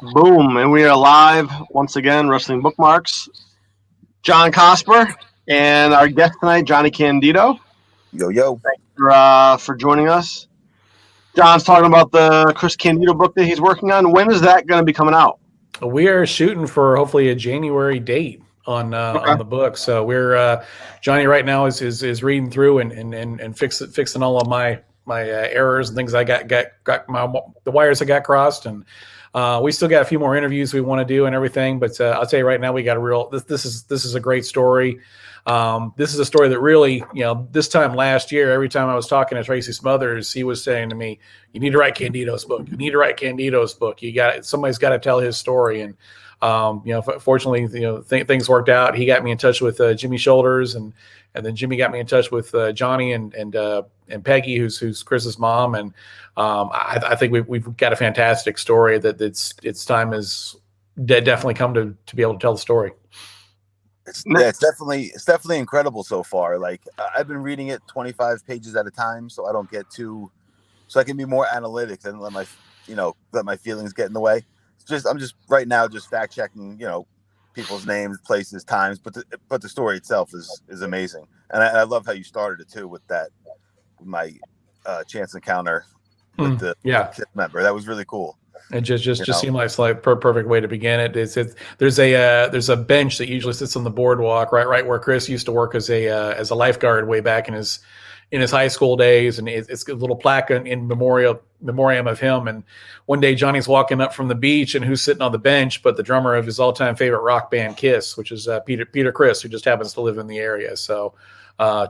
Boom, and we are live once again, Wrestling Bookmarks. John Cosper and our guest tonight, Johnny Candido, Yo, yo. for joining us. John's talking about the Chris Candido book that he's working on. When is that going to be coming out? We are shooting for hopefully a January date on the book. So we're Johnny right now is reading through and fixing all of my errors and things I got the wires I got crossed, and we still got a few more interviews we want to do and everything. But I'll tell you right now, we got a real this is a great story. This is a story that really, this time last year, every time I was talking to Tracy Smothers, he was saying to me, "You need to write Candido's book. You need to write Candido's book. Somebody's got to tell his story." And fortunately, things worked out. He got me in touch with Jimmy Shoulders, and then Jimmy got me in touch with Johnny and Peggy, who's Chris's mom. And I think we've got a fantastic story that its time has definitely come to be able to tell the story. It's definitely incredible so far. Like, I've been reading it 25 pages at a time, so I don't get so I can be more analytic and let my feelings get in the way. I'm just right now just fact checking, people's names, places, times, but the story itself is amazing. And I love how you started it too with my chance encounter with the kid member. That was really cool. It just seemed like perfect way to begin it. There's a bench that usually sits on the boardwalk, right where Chris used to work as a lifeguard way back in his high school days, and it's a little plaque in memoriam of him. And one day Johnny's walking up from the beach, and who's sitting on the bench but the drummer of his all-time favorite rock band, Kiss, which is Peter Criss, who just happens to live in the area. So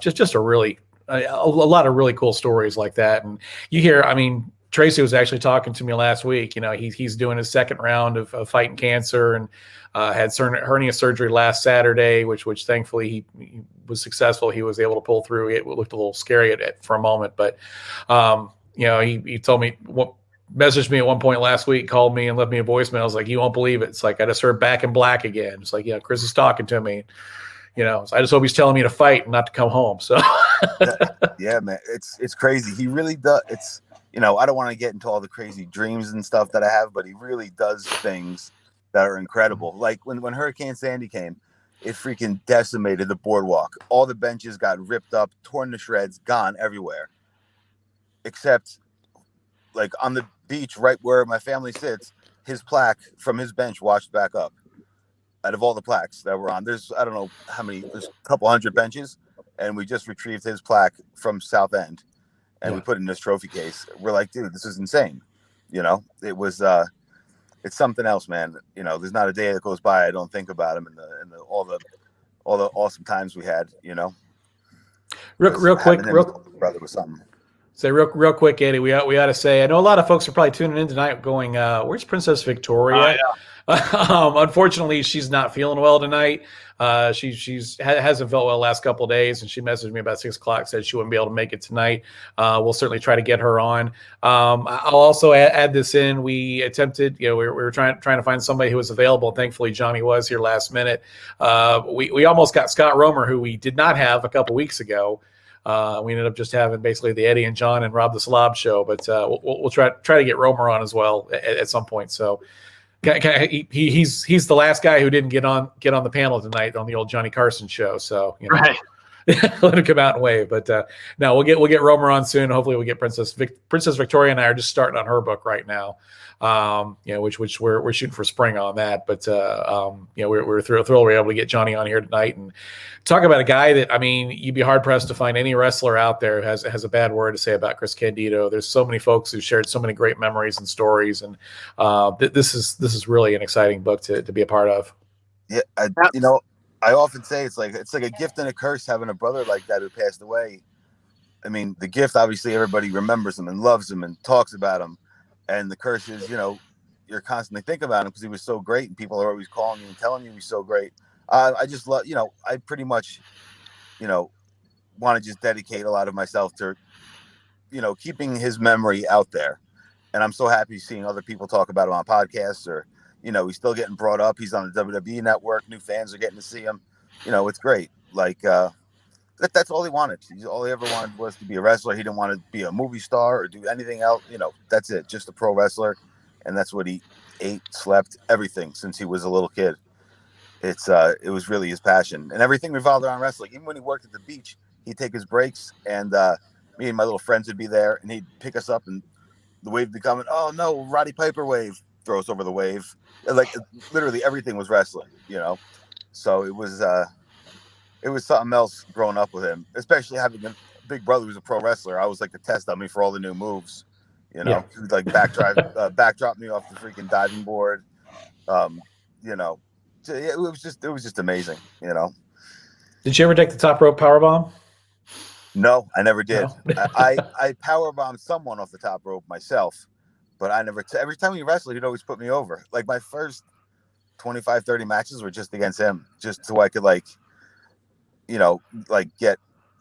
just a lot of really cool stories like that. And you hear, Tracy was actually talking to me last week. He's doing his second round of fighting cancer, and had hernia surgery last Saturday, which thankfully he was successful. He was able to pull through. It looked a little scary for a moment, but he told me, messaged me at one point last week, called me and left me a voicemail. I was like, "You won't believe it." It's like I just heard Back in Black again. It's like, Chris is talking to me. So I just hope he's telling me to fight and not to come home. So yeah, man, it's crazy. He really does. It's I don't want to get into all the crazy dreams and stuff that I have, but he really does things that are incredible. Like when Hurricane Sandy came, it freaking decimated the boardwalk. All the benches got ripped up, torn to shreds, gone everywhere. Except like on the beach, right where my family sits, his plaque from his bench washed back up. Out of all the plaques that were on, there's, I don't know how many, there's a couple hundred benches, and we just retrieved his plaque from South End. And we put it in this trophy case. We're like, dude, this is insane. It was, it's something else, man. There's not a day that goes by I don't think about him and all the awesome times we had. Real quick, brother was something. Say real quick, Eddie. We ought to say. I know a lot of folks are probably tuning in tonight, going, "Where's Princess Victoria?" Unfortunately, she's not feeling well tonight. She hasn't felt well the last couple of days, and she messaged me about 6 o'clock, said she wouldn't be able to make it tonight. We'll certainly try to get her on. I'll also add this in. We attempted, we were trying to find somebody who was available. Thankfully, Johnny was here last minute. We almost got Scott Romer, who we did not have a couple weeks ago. We ended up just having basically the Eddie and John and Rob the Slob show, but we'll try to get Romer on as well at some point. So. He's the last guy who didn't get on the panel tonight on the old Johnny Carson show. So right. Let him come out and wave. But no, we'll get Romer on soon. Hopefully we'll get Princess Victoria, and I are just starting on her book right now. Which we're shooting for spring on that. But we're thrilled we're able to get Johnny on here tonight and talk about a guy that, you'd be hard pressed to find any wrestler out there who has a bad word to say about Chris Candido. There's so many folks who shared so many great memories and stories, and this is really an exciting book to be a part of. Yeah, I often say it's like a gift and a curse having a brother like that who passed away. The gift, obviously, everybody remembers him and loves him and talks about him. And the curse is, you're constantly thinking about him because he was so great, and people are always calling you and telling you he's so great. I just love, I pretty much, want to just dedicate a lot of myself to, keeping his memory out there. And I'm so happy seeing other people talk about him on podcasts, or, he's still getting brought up. He's on the WWE network. New fans are getting to see him. It's great. Like, that's all he wanted. All he ever wanted was to be a wrestler. He didn't want to be a movie star or do anything else. That's it. Just a pro wrestler. And that's what he ate, slept, everything since he was a little kid. It was really his passion, and everything revolved around wrestling. Even when he worked at the beach, he'd take his breaks, and me and my little friends would be there, and he'd pick us up, and the wave would be coming. Oh no, Roddy Piper wave, throw us over the wave. Like literally everything was wrestling, So it was something else growing up with him, especially having a big brother who's a pro wrestler. I was like the test dummy for all the new moves. Yeah. He would like backdrop me off the freaking diving board. So, yeah, it was just amazing. Did you ever take the top rope power bomb? No, I never did. No. I power bombed someone off the top rope myself, but I never. Every time we wrestled, he'd always put me over. Like my first 25, 30 matches were just against him, just so I could get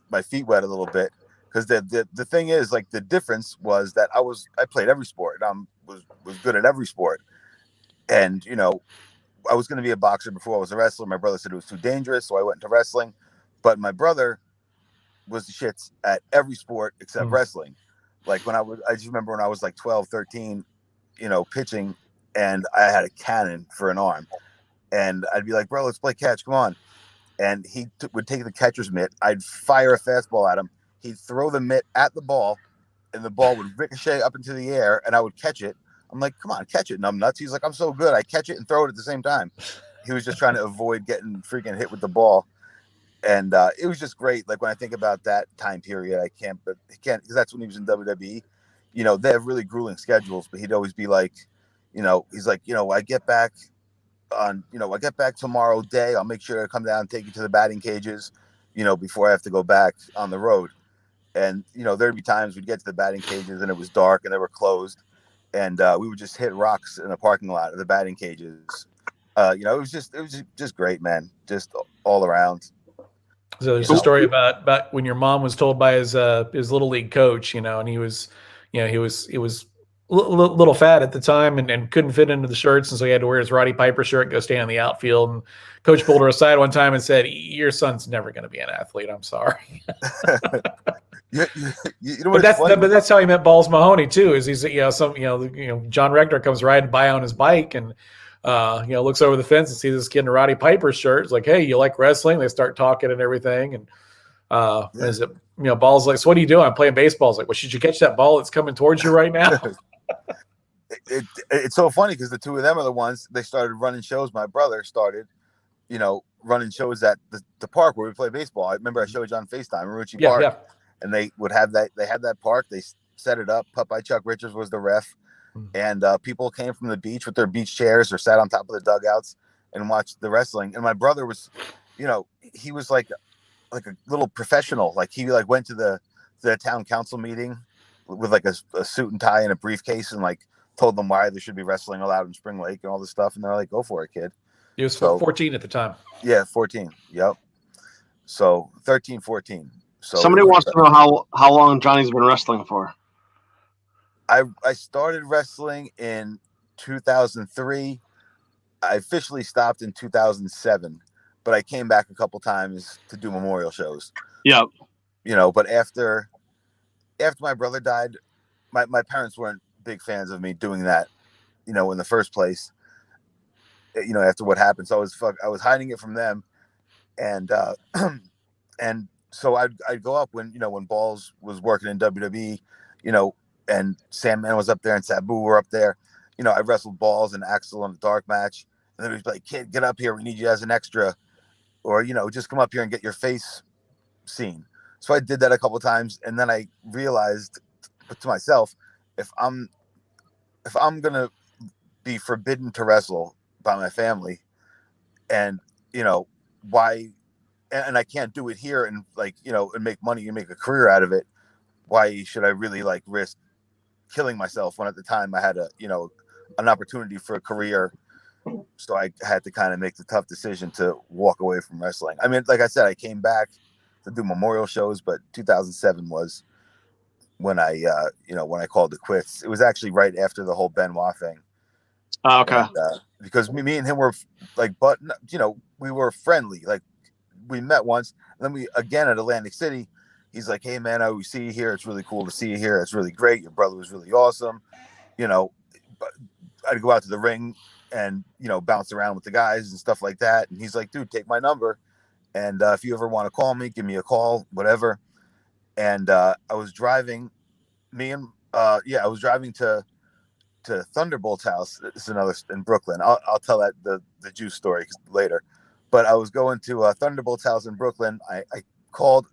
my feet wet a little bit. Because the thing is, like, the difference was that I played every sport. And I was good at every sport, and I was going to be a boxer before I was a wrestler. My brother said it was too dangerous, so I went into wrestling. But my brother was the shits at every sport except wrestling. Like I just remember when I was like 12, 13, pitching, and I had a cannon for an arm, and I'd be like, bro, let's play catch. Come on. And he would take the catcher's mitt. I'd fire a fastball at him. He'd throw the mitt at the ball, and the ball would ricochet up into the air, and I would catch it. I'm like, come on, catch it, numbnuts. He's like, I'm so good. I catch it and throw it at the same time. He was just trying to avoid getting freaking hit with the ball. And it was just great. Like when I think about that time period, I can't because that's when he was in WWE. They have really grueling schedules, but he'd always be like, he's like, I get back tomorrow day. I'll make sure to come down and take you to the batting cages, before I have to go back on the road. And, there'd be times we'd get to the batting cages and it was dark and they were closed. And we would just hit rocks in the parking lot of the batting cages. It was just great, man. Just all around. So there's a story about when your mom was told by his little league coach, and he was a little fat at the time and couldn't fit into the shirts, and so he had to wear his Roddy Piper shirt, go stand in the outfield. And coach pulled her aside one time and said, "Your son's never going to be an athlete. I'm sorry." But that's how he met Balls Mahoney too. Is he's John Rector comes riding by on his bike and looks over the fence and sees this kid in a Roddy Piper shirt. It's like, hey, you like wrestling? They start talking and everything. And Ball's like, so what are you doing? I'm playing baseball. It's like, well, should you catch that ball that's coming towards you right now? It's so funny because the two of them are the ones, they started running shows. My brother started, running shows at the park where we play baseball. I remember I showed you on FaceTime, Marucci Park. Yeah. And they would have that. They had that park. They set it up. Popeye Chuck Richards was the ref. And people came from the beach with their beach chairs or sat on top of the dugouts and watched the wrestling. And my brother was, he was like a little professional. Like he went to the town council meeting with like a suit and tie and a briefcase and like told them why there should be wrestling allowed in Spring Lake and all this stuff. And they're like, go for it, kid. He was 14 at the time. Yeah, 14. Yep. So 13, 14. So somebody wants to know how long Johnny's been wrestling for. I started wrestling in 2003. I officially stopped in 2007, but I came back a couple times to do memorial shows. Yeah. But after my brother died, my parents weren't big fans of me doing that, in the first place. After what happened. So I was hiding it from them. And and so I'd go up when Balls was working in WWE, and Sandman was up there and Sabu were up there. I wrestled Balls and Axel in a dark match. And then he'd be like, kid, get up here. We need you as an extra. Or, just come up here and get your face seen. So I did that a couple of times. And then I realized to myself, if I'm going to be forbidden to wrestle by my family and, why, and I can't do it here and and make money and make a career out of it. Why should I really risk killing myself when at the time I had an opportunity for a career? So I had to kind of make the tough decision to walk away from wrestling. I mean, like I said, I came back to do memorial shows, but 2007 was when I called it quits. It was actually right after the whole Benoit thing. Oh, okay. And, because me and him were we were friendly. Like we met once, and then we again at Atlantic City. He's like, hey, man, I always see you here. It's really cool to see you here. It's really great. Your brother was really awesome. But I'd go out to the ring and, bounce around with the guys and stuff like that. And he's like, dude, take my number. And if you ever want to call me, give me a call, whatever. And I was driving, I was driving to Thunderbolt's house. This is another in Brooklyn. I'll tell that the juice story later. But I was going to Thunderbolt's house in Brooklyn. I called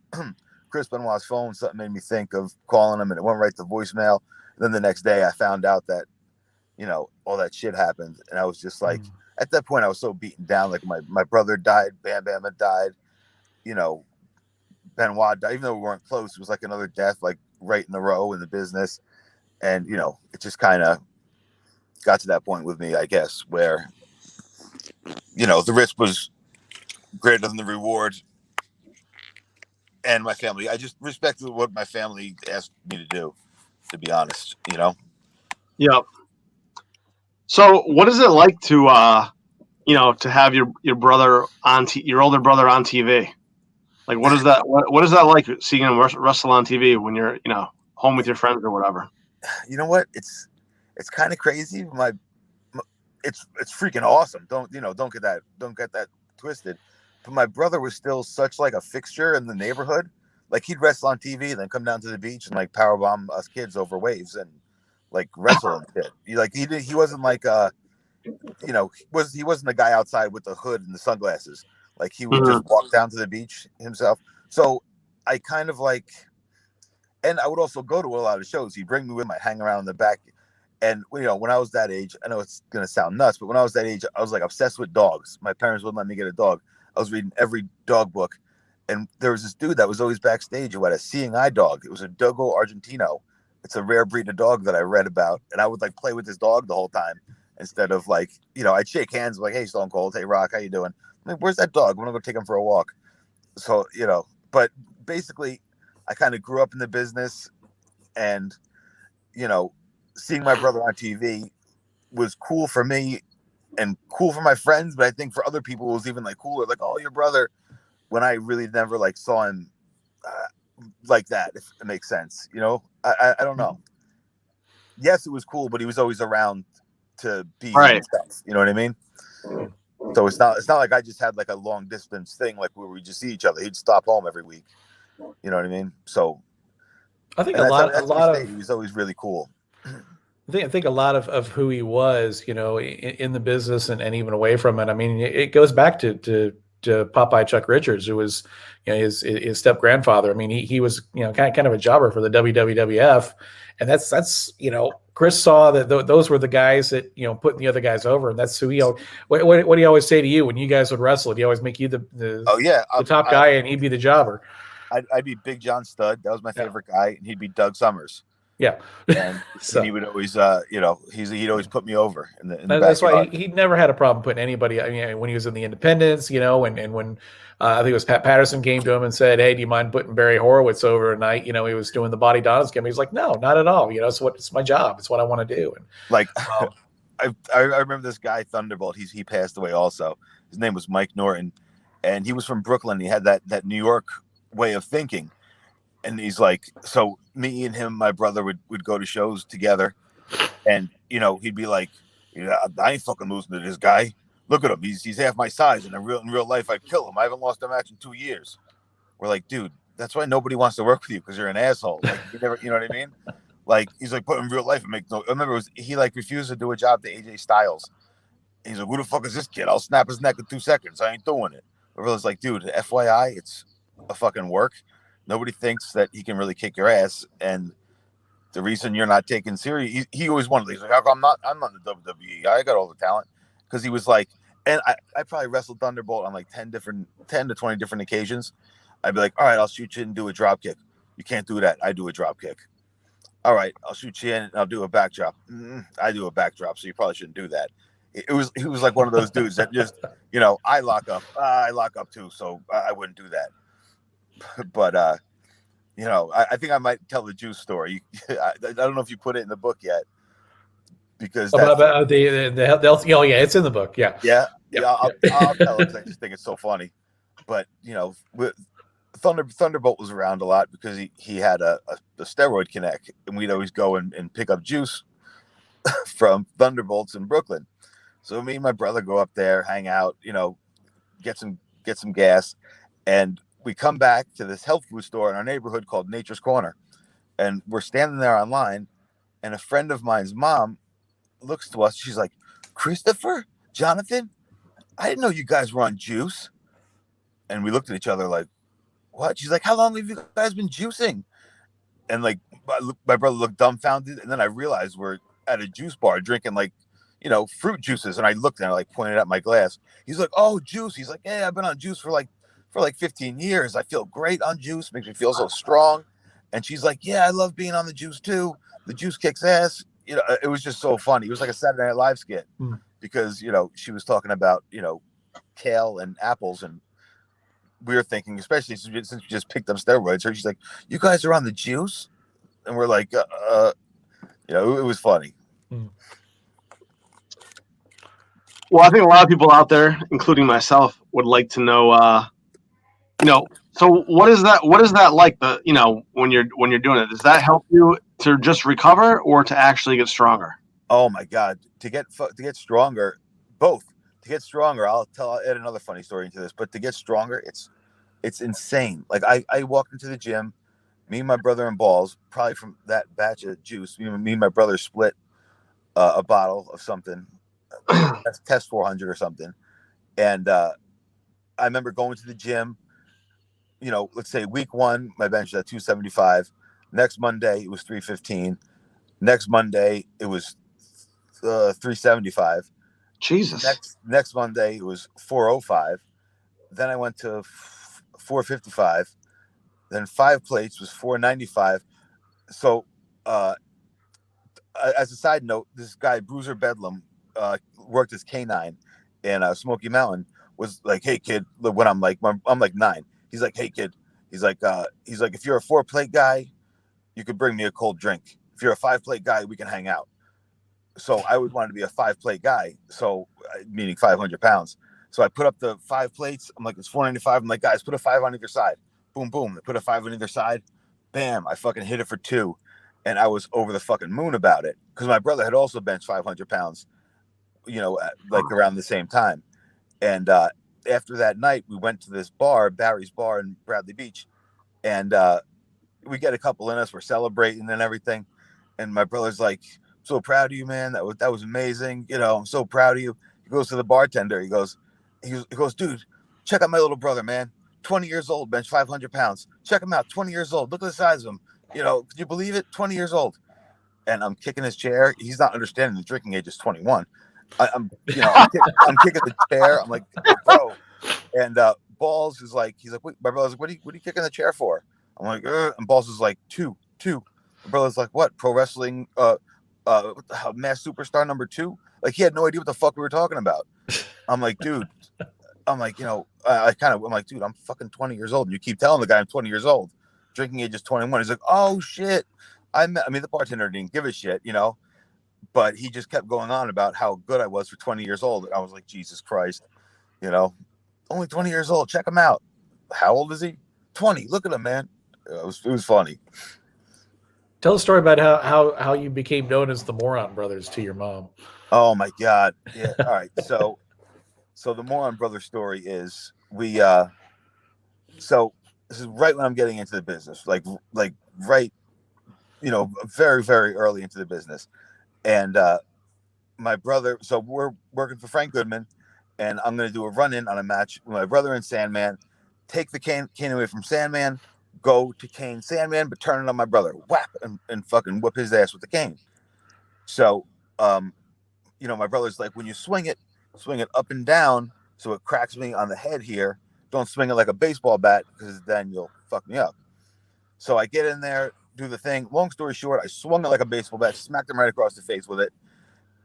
Chris Benoit's phone. Something made me think of calling him, and it went right to voicemail. And then the next day, I found out that all that shit happened, and I was just like, at that point, I was so beaten down. Like my brother died, Bam Bam had died, Benoit died. Even though we weren't close, it was like another death, like right in a row in the business, and it just kind of got to that point with me, I guess, where the risk was greater than the reward. And my family, I just respected what my family asked me to do, to be honest, Yep. So what is it like to to have your brother on your older brother on TV? Like, what is that? What is that like seeing him wrestle on TV when you're home with your friends or whatever? You know what? It's kind of crazy. It's freaking awesome. Don't get that twisted. But my brother was still such like a fixture in the neighborhood. Like he'd wrestle on TV, then come down to the beach and like powerbomb us kids over waves and like wrestle and shit. He wasn't like he wasn't the guy outside with the hood and the sunglasses. Like he would just walk down to the beach himself. So I kind of like, and I would also go to a lot of shows. He'd bring me with him. I'd hang around in the back. And when I was that age, I know it's gonna sound nuts, but when I was that age, I was like obsessed with dogs. My parents wouldn't let me get a dog. I was reading every dog book, and there was this dude that was always backstage who had a seeing eye dog. It was a Dogo Argentino. It's a rare breed of dog that I read about, and I would like play with this dog the whole time instead of like I'd shake hands like, hey Stone Cold, hey Rock, how you doing? I'm like, where's that dog? I'm gonna go take him for a walk. So but basically, I kind of grew up in the business, and seeing my brother on TV was cool for me and cool for my friends, but I think for other people it was even like cooler, like, oh, your brother, when I really never like saw him like that, if it makes sense. I don't know. Yes, it was cool, but he was always around to be himself. You know what I mean? So it's not like I just had like a long distance thing, like where we just see each other. He'd stop home every week. You know what I mean? So I think a lot of he was always really cool. I think a lot of who he was, in the business and even away from it. I mean, it goes back to Popeye Chuck Richards, who was, his step grandfather. I mean, he was, kind of a jobber for the WWF, and that's Chris saw that those were the guys that putting the other guys over, and that's who he. What do you always say to you when you guys would wrestle? Do you always make you the top guy and he'd be the jobber? I'd be Big John Studd. That was my favorite guy, and he'd be Doug Summers. Yeah, and he would always, he'd always put me over in the that's why he never had a problem putting anybody. I mean, when he was in the independents, and when I think it was Pat Patterson came to him and said, "Hey, do you mind putting Barry Horowitz over tonight?" He was doing the Body Donna's game. He's like, "No, not at all. It's my job. It's what I want to do." And like, I remember this guy Thunderbolt. He passed away also. His name was Mike Norton, and he was from Brooklyn. He had that New York way of thinking. And he's like, so me and him, my brother would go to shows together, and he'd be like, I ain't fucking losing to this guy. Look at him, he's half my size, and in real life I'd kill him. I haven't lost a match in 2 years. We're like, dude, that's why nobody wants to work with you, because you're an asshole. Like you never, you know what I mean? Like he's like, but in real life, I remember he like refused to do a job to AJ Styles. And he's like, who the fuck is this kid? I'll snap his neck in 2 seconds. I ain't doing it. I was like, dude, FYI, it's a fucking work. Nobody thinks that he can really kick your ass, and the reason you're not taken serious, he always wanted. He's like, I'm not in the WWE. I got all the talent, because he was like, and I probably wrestled Thunderbolt on like 10 to 20 different occasions. I'd be like, all right, I'll shoot you in and do a drop kick. You can't do that. I do a drop kick. All right, I'll shoot you in and I'll do a backdrop. I do a backdrop, so you probably shouldn't do that. He was like one of those dudes that just, I lock up. I lock up too, so I wouldn't do that. But I think I might tell the juice story. I don't know if you put it in the book yet, because about the it's in the book. Yeah. I'll tell it. I just think it's so funny. But Thunderbolt was around a lot because he had a steroid connect, and we'd always go and pick up juice. from Thunderbolts in Brooklyn. So me and my brother go up there, hang out, get some gas, and we come back to this health food store in our neighborhood called Nature's Corner. And we're standing there online, and a friend of mine's mom looks to us. She's like, "Christopher, Jonathan, I didn't know you guys were on juice." And we looked at each other like, "What?" She's like, "How long have you guys been juicing?" And like, my brother looked dumbfounded, and then I realized we're at a juice bar drinking like, fruit juices. And I looked and I like pointed at my glass. He's like, "Oh, juice." He's like, "Yeah, I've been on juice for like 15 years. I feel great on juice. Makes me feel so strong." And she's like, "Yeah, I love being on the juice too. The juice kicks ass." It was just so funny. It was like a Saturday Night Live skit because, she was talking about, kale and apples, and we were thinking, especially since we just picked up steroids, she's like, "You guys are on the juice?" And we're like, it was funny. Well, I think a lot of people out there, including myself, would like to know, so what is that? What is that like? When you're doing it, does that help you to just recover or to actually get stronger? Oh my God, to get stronger, both. To get stronger, I'll add another funny story into this. But to get stronger, it's insane. Like I walked into the gym, me and my brother and Balls, probably from that batch of juice. Me and my brother split a bottle of something, test 400 or something, and I remember going to the gym. Let's say week 1, my bench was at 275. Next Monday, it was 315. Next Monday, it was 375. Jesus. Next Monday, it was 405. Then I went to 455. Then 5 plates was 495. So, as a side note, this guy Bruiser Bedlam worked as K9 in Smoky Mountain. Was like, "Hey kid," when I'm like 9. He's like, "Hey kid," he's like, "If you're a 4-plate guy, you could bring me a cold drink. If you're a 5-plate guy, we can hang out." So I would want to be a 5-plate guy. So meaning 500 pounds. So I put up the 5 plates. I'm like, it's 495. I'm like, "Guys, put a 5 on either side." Boom, boom. They put a 5 on either side. Bam. I fucking hit it for 2. And I was over the fucking moon about it. Because my brother had also benched 500 pounds, like around the same time. And after that night, we went to this bar, Barry's Bar in Bradley Beach. And we get a couple in us. We're celebrating and everything. And my brother's like, "So proud of you, man. That was amazing. I'm so proud of you." He goes to the bartender. He goes, "Dude, check out my little brother, man. 20 years old, bench 500 pounds. Check him out. 20 years old. Look at the size of him. Could you believe it? 20 years old." And I'm kicking his chair. He's not understanding the drinking age is 21. I'm kicking the chair. I'm like, "Bro." And Balls is like, he's like, "Wait," my brother's like, what are you kicking the chair for?" I'm like, and Balls is like, two. My brother's like, "What? Pro wrestling, mass superstar number 2?" Like, he had no idea what the fuck we were talking about. I'm like, "Dude," I'm like, I'm like, "Dude, I'm fucking 20 years old. And you keep telling the guy I'm 20 years old. Drinking age is 21. He's like, "Oh shit." I mean, the bartender didn't give a shit, but he just kept going on about how good I was for 20 years old. And I was like, Jesus Christ, only 20 years old. Check him out. How old is he? 20. Look at him, man. It was funny. Tell a story about how you became known as the Moron Brothers to your mom. Oh my God. Yeah. All right. So the Moron Brother story is so this is right when I'm getting into the business, like right, very, very early into the business. And my brother, so we're working for Frank Goodman, and I'm going to do a run-in on a match with my brother and Sandman, take the cane away from Sandman, go to Kane Sandman, but turn it on my brother, whap, and fucking whip his ass with the cane. So, my brother's like, "When you swing it up and down so it cracks me on the head here. Don't swing it like a baseball bat because then you'll fuck me up." So I get in there, do the thing. Long story short, I swung it like a baseball bat, smacked him right across the face with it.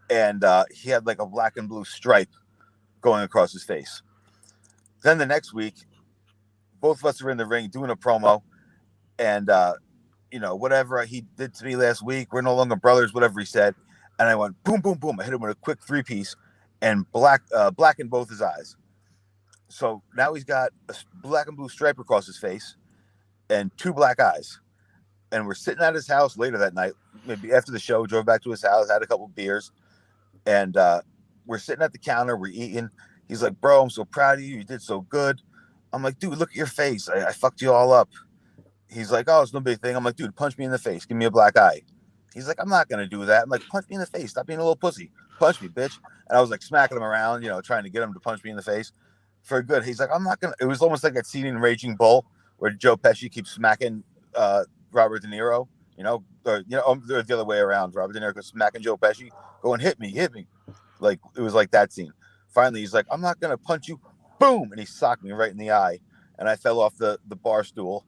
And he had like a black and blue stripe going across his face. Then the next week, both of us are in the ring doing a promo. And, whatever he did to me last week, we're no longer brothers, whatever he said. And I went boom, boom, boom. I hit him with a quick 3-piece and blackened both his eyes. So now he's got a black and blue stripe across his face and 2 black eyes. and we're sitting at his house later that night, maybe after the show, drove back to his house, had a couple beers, and we're sitting at the counter, we're eating. He's like, bro, I'm so proud of you. You did so good. I'm like, dude, look at your face. I fucked you all up. He's like, oh, it's no big thing. I'm like, dude, punch me in the face. Give me a black eye. He's like, I'm not going to do that. I'm like, punch me in the face. Stop being a little pussy. Punch me, bitch. And I was like smacking him around, trying to get him to punch me in the face for good. He's like, I'm not going to. It was almost like that scene in Raging Bull where Joe Pesci keeps smacking Robert De Niro, or the other way around. Robert De Niro goes smacking Joe Pesci, going, hit me. Like, it was like that scene. Finally, he's like, I'm not going to punch you. Boom. And he socked me right in the eye. And I fell off the bar stool.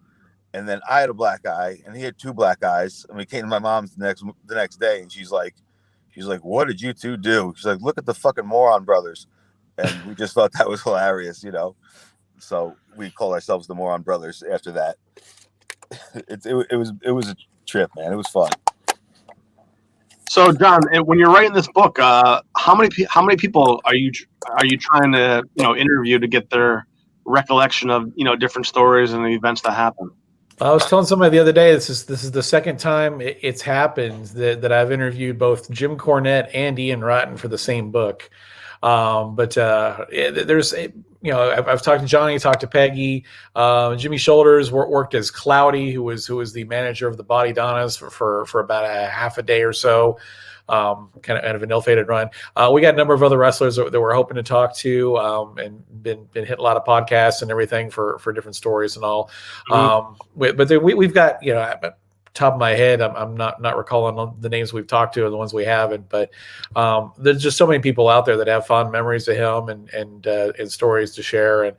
And then I had a black eye, and he had two black eyes. And we came to my mom's the next day, and she's like, what did you two do? She's like, look at the fucking moron brothers. And we just thought that was hilarious, So we call ourselves the Moron Brothers after that. It was a trip, man. It was fun. So, John, when you're writing this book, how many people are you trying to interview to get their recollection of different stories and the events that happen? I was telling somebody the other day, this is the second time it's happened that I've interviewed both Jim Cornette and Ian Rotten for the same book. There's, I've talked to Johnny, talked to Peggy, Jimmy Shoulders worked as Cloudy, who was the manager of the Body Donnas for about a half a day or so. Kind of an ill-fated run. We got a number of other wrestlers that we're hoping to talk to, and been hitting a lot of podcasts and everything for different stories and all. Mm-hmm. We've got, at top of my head, I'm not recalling the names we've talked to or the ones we haven't, but there's just so many people out there that have fond memories of him and stories to share. And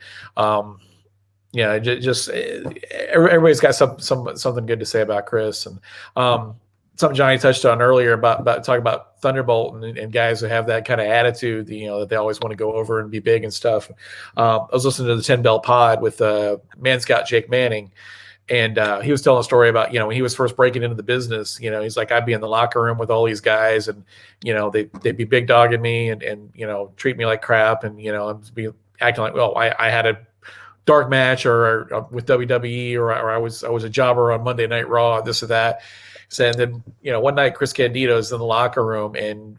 just everybody's got something good to say about Chris. And something Johnny touched on earlier about talking about Thunderbolt and guys who have that kind of attitude, that they always want to go over and be big and stuff. I was listening to the 10 Bell Pod with Man Scout Jake Manning, and he was telling a story about, when he was first breaking into the business, he's like, I'd be in the locker room with all these guys, and, they'd be big dogging me and treat me like crap. And, I'd be acting like, well, I had a dark match or with WWE, or I was a jobber on Monday Night Raw, this or that. And then, one night Chris Candido is in the locker room, and,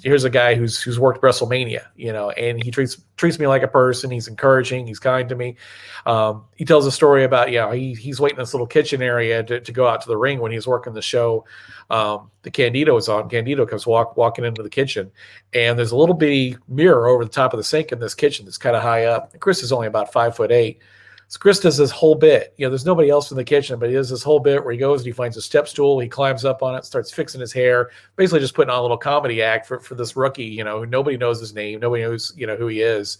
here's a guy who's worked WrestleMania, and he treats me like a person. He's encouraging. He's kind to me. He tells a story about, he's waiting in this little kitchen area to go out to the ring when he's working the show. The Candido is on. Candido comes walking into the kitchen, and there's a little bitty mirror over the top of the sink in this kitchen that's kind of high up. And Chris is only about 5'8". So Chris does this whole bit. There's nobody else in the kitchen, but he does this whole bit where he goes and he finds a step stool. He climbs up on it, starts fixing his hair, basically just putting on a little comedy act for this rookie, who nobody knows his name. Nobody knows, who he is.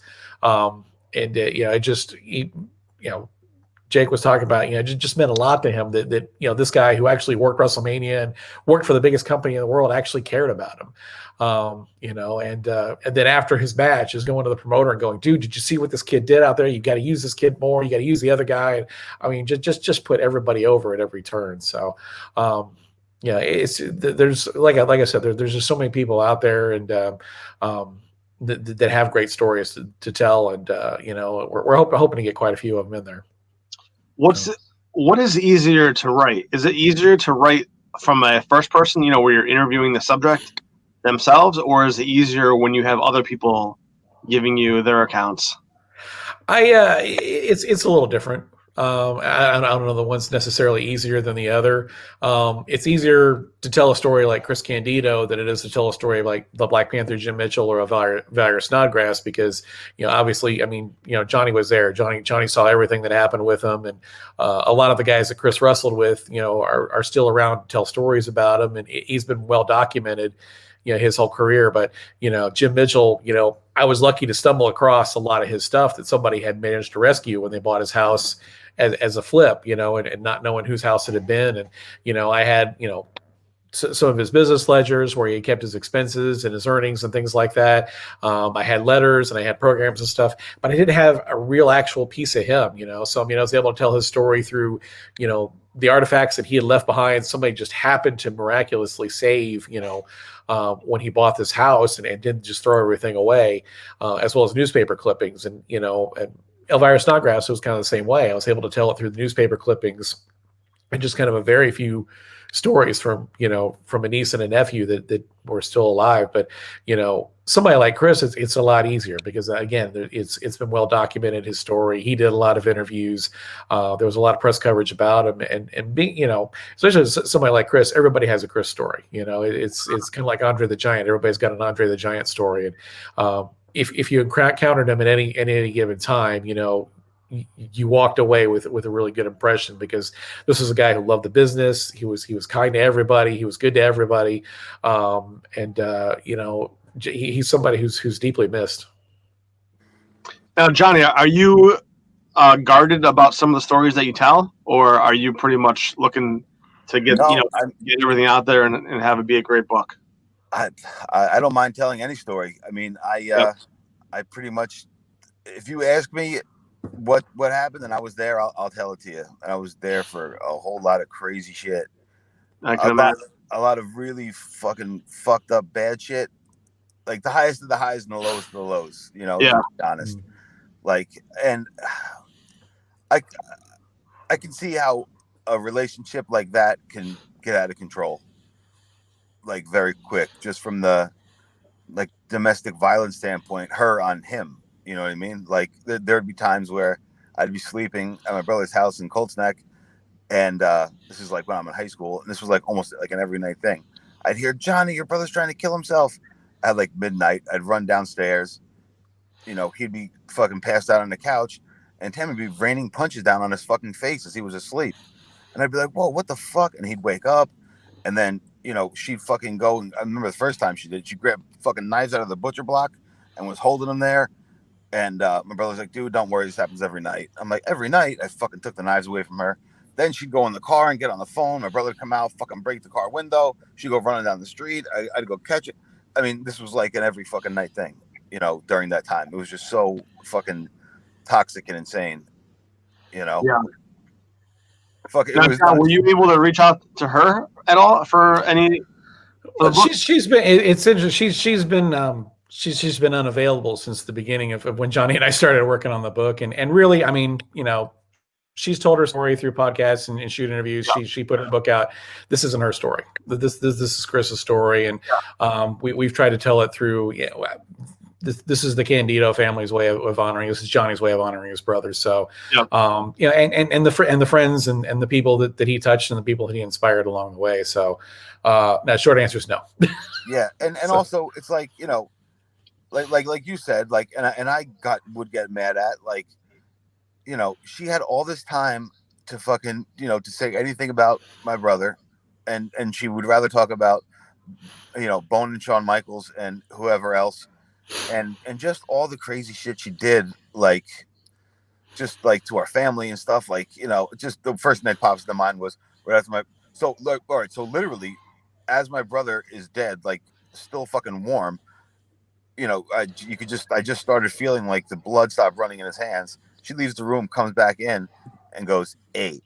Jake was talking about, it just meant a lot to him that this guy who actually worked WrestleMania and worked for the biggest company in the world actually cared about him. And then after his match is going to the promoter and going, dude, did you see what this kid did out there? You got to use this kid more. You got to use the other guy. I mean, just put everybody over at every turn. So, there's like I said, there's just so many people out there, and that have great stories to tell, and we're hoping to get quite a few of them in there. What is easier to write? Is it easier to write from a first person, where you're interviewing the subject themselves, or is it easier when you have other people giving you their accounts? It's a little different. I don't know the one's necessarily easier than the other. It's easier to tell a story like Chris Candido than it is to tell a story like the Black Panther, Jim Mitchell, or a Valor Snodgrass, because, obviously, Johnny was there. Johnny saw everything that happened with him. And a lot of the guys that Chris wrestled with, are still around to tell stories about him. And he's been well documented, his whole career. But, Jim Mitchell, I was lucky to stumble across a lot of his stuff that somebody had managed to rescue when they bought his house as a flip, and not knowing whose house it had been. And, I had, some of his business ledgers where he kept his expenses and his earnings and things like that. I had letters and I had programs and stuff, but I didn't have a real actual piece of him, So, I was able to tell his story through, the artifacts that he had left behind. Somebody just happened to miraculously save, when he bought this house, and didn't just throw everything away, as well as newspaper clippings. And Elvira Snodgrass was kind of the same way. I was able to tell it through the newspaper clippings and just kind of a very few stories from from a niece and a nephew that were still alive. But somebody like Chris, it's a lot easier because again, it's been well documented, his story. He did a lot of interviews. There was a lot of press coverage about him, and being especially somebody like Chris, everybody has a Chris story. It's kind of like Andre the Giant. Everybody's got an Andre the Giant story, and if you encountered him at any given time, you walked away with a really good impression, because this was a guy who loved the business. He was kind to everybody. He was good to everybody. He's somebody who's deeply missed. Now, Johnny, are you guarded about some of the stories that you tell, or are you pretty much looking to get get everything out there and have it be a great book? I don't mind telling any story. I mean, I pretty much, if you ask me what happened and I was there, I'll tell it to you. And I was there for a whole lot of crazy shit. I can imagine. A lot of really fucking fucked up bad shit. Like the highest of the highs and the lowest of the lows, to be honest. Like, and I can see how a relationship like that can get out of control, like very quick, just from the like domestic violence standpoint, her on him. You know what I mean? Like there'd be times where I'd be sleeping at my brother's house in Colts Neck, and this is like when I'm in high school, and this was like almost like an every night thing. I'd hear, Johnny, your brother's trying to kill himself at like midnight. I'd run downstairs. He'd be fucking passed out on the couch, and Tammy would be raining punches down on his fucking face as he was asleep. And I'd be like, whoa, what the fuck? And he'd wake up, and then, she'd fucking go. And I remember the first time she grabbed fucking knives out of the butcher block and was holding them there. And my brother's like, dude, don't worry, this happens every night. I'm like, every night? I fucking took the knives away from her. Then she'd go in the car and get on the phone. My brother would come out, fucking break the car window. She'd go running down the street. I'd go catch it. I mean, this was like an every fucking night thing, during that time. It was just so fucking toxic and insane, Yeah. Fuck, were you able to reach out to her at all for any? Well, she's been. It's interesting. She's been unavailable since the beginning of when Johnny and I started working on the book, and really, I mean, she's told her story through podcasts and shoot interviews. Yeah. She put her book out. This isn't her story. This is Chris's story, and we've tried to tell it through. This is the Candido family's way of honoring. This is Johnny's way of honoring his brother. So, and the friends and the people that he touched and the people that he inspired along the way. So, that short answer is no. Yeah, and so, also it's like like you said, like, and I would get mad at, like, she had all this time to fucking to say anything about my brother, and she would rather talk about Bone and Shawn Michaels and whoever else. And just all the crazy shit she did, like, just like to our family and stuff, like, just the first thing that pops into mind was right after so like, all right, so literally as my brother is dead, like still fucking warm, I just started feeling like the blood stopped running in his hands. She leaves the room, comes back in and goes, 8.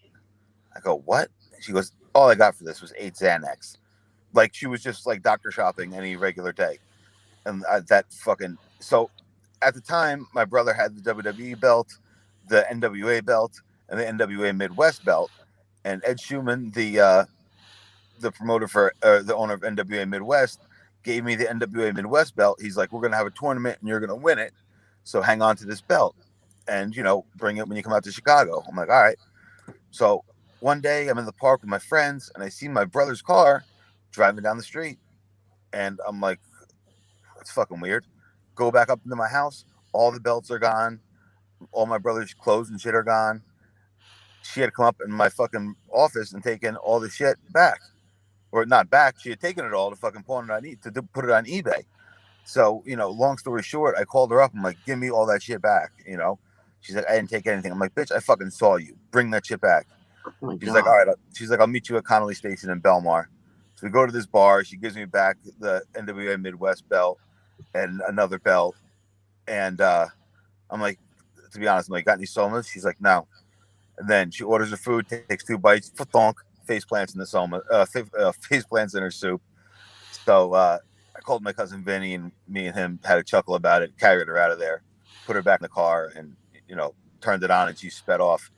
I go, what? She goes, all I got for this was 8 Xanax. Like, she was just like doctor shopping any regular day. And so at the time, my brother had the WWE belt, the NWA belt, and the NWA Midwest belt. And Ed Schumann, the promoter for the owner of NWA Midwest, gave me the NWA Midwest belt. He's like, we're going to have a tournament and you're going to win it. So hang on to this belt and, bring it when you come out to Chicago. I'm like, all right. So one day I'm in the park with my friends and I see my brother's car driving down the street. And I'm like, it's fucking weird. Go back up into my house. All the belts are gone. All my brother's clothes and shit are gone. She had come up in my fucking office and taken all the shit back. Or not back. She had taken it all to fucking pawn it to put it on eBay. So, long story short, I called her up. I'm like, give me all that shit back. She's like, I didn't take anything. I'm like, bitch, I fucking saw you. Bring that shit back. She's like, all right. She's like, I'll meet you at Connolly Station in Belmar. So we go to this bar. She gives me back the NWA Midwest belt and another belt. And I'm like, to be honest, I'm like, got any somas? She's like, no. And then she orders her food, takes 2 bites, face plants in the soma, face plants in her soup. So I called my cousin Vinny, and me and him had a chuckle about it, carried her out of there, put her back in the car, and turned it on, and she sped off.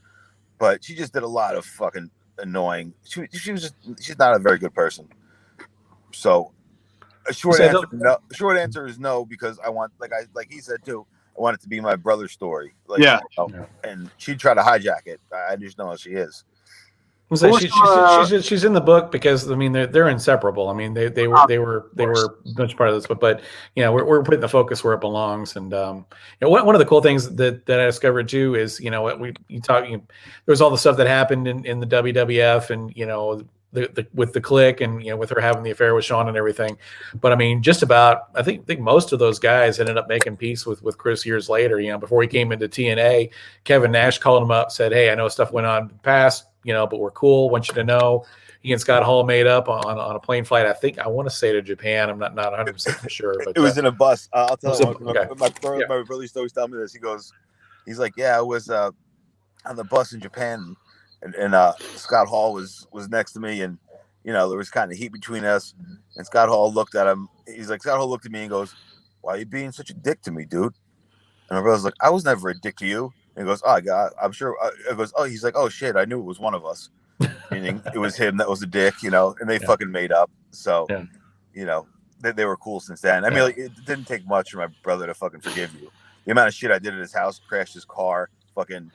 But she just did a lot of fucking annoying. She was just, she's not a very good person. So a short So answer, no. Short answer is no, because I want, like he said too, I want it to be my brother's story. Like, Yeah. And she'd try to hijack it. I just know how she is. So she's in the book because I mean they're inseparable. I mean they were much part of this, but you know we're putting the focus where it belongs. And you know one of the cool things that I discovered too is you know there's all the stuff that happened in the WWF and you know with the clique and you know with her having the affair with Sean and everything. But I mean just about I think most of those guys ended up making peace with Chris years later. You know before he came into TNA, Kevin Nash called him up, said, "Hey, I know stuff went on in the past. You know, but we're cool. Want you to know." He and Scott Hall made up on a plane flight. I want to say to Japan. I'm not 100% for sure. But it was in a bus. I'll tell you. Okay. My brother used to always tell me this. He's like, yeah, I was on the bus in Japan, and Scott Hall was next to me, and you know there was kind of heat between us. And Scott Hall looked at him. He's like, Scott Hall looked at me and goes, "Why are you being such a dick to me, dude?" And my brother's like, "I was never a dick to you." And he goes, "Oh God, I'm sure." It goes, "Oh," he's like, "Oh shit, I knew it was one of us." Meaning it was him that was a dick, you know, and they fucking made up. So, you know, they were cool since then. I mean, like, it didn't take much for my brother to fucking forgive you. The amount of shit I did at his house, crashed his car, fucking.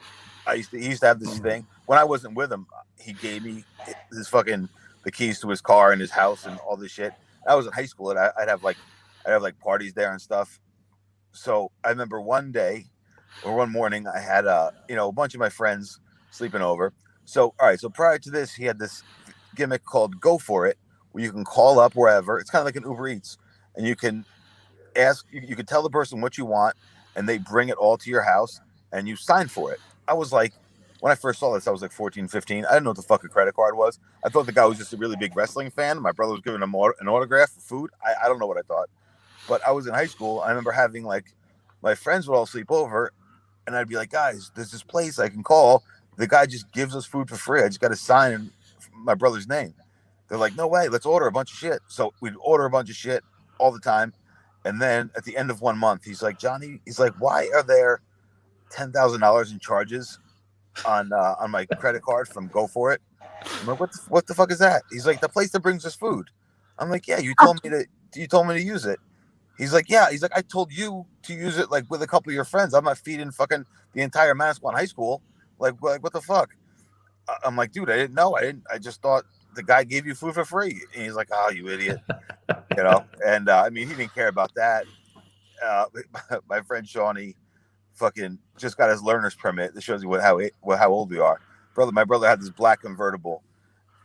He used to have this thing when I wasn't with him. He gave me the keys to his car and his house and all this shit. I was in high school and I'd have like parties there and stuff. So I remember one day or one morning I had a bunch of my friends sleeping over. So, all right. So prior to this, he had this gimmick called Go For It, where you can call up wherever. It's kind of like an Uber Eats, and you can ask, you can tell the person what you want, and they bring it all to your house, and you sign for it. I was like, when I first saw this, I was like 14, 15. I didn't know what the fuck a credit card was. I thought the guy was just a really big wrestling fan. My brother was giving him an autograph for food. I don't know what I thought. But I was in high school. I remember having like, my friends would all sleep over, and I'd be like, guys, there's this place I can call. The guy just gives us food for free. I just got to sign my brother's name. They're like, no way, let's order a bunch of shit. So we'd order a bunch of shit all the time. And then at the end of 1 month, he's like, Johnny, he's like, why are there $10,000 in charges on my credit card from Go For It? I'm like, what the fuck is that? He's like, the place that brings us food. I'm like, yeah, you told me to use it. He's like, yeah. He's like, I told you to use it like with a couple of your friends. I'm not feeding fucking the entire Manasquan High School. Like what the fuck? I'm like, dude, I didn't know. I just thought the guy gave you food for free. And he's like, oh, you idiot. You know? And I mean, he didn't care about that. My friend Shawnee fucking just got his learner's permit. This shows you how old we are. My brother had this black convertible,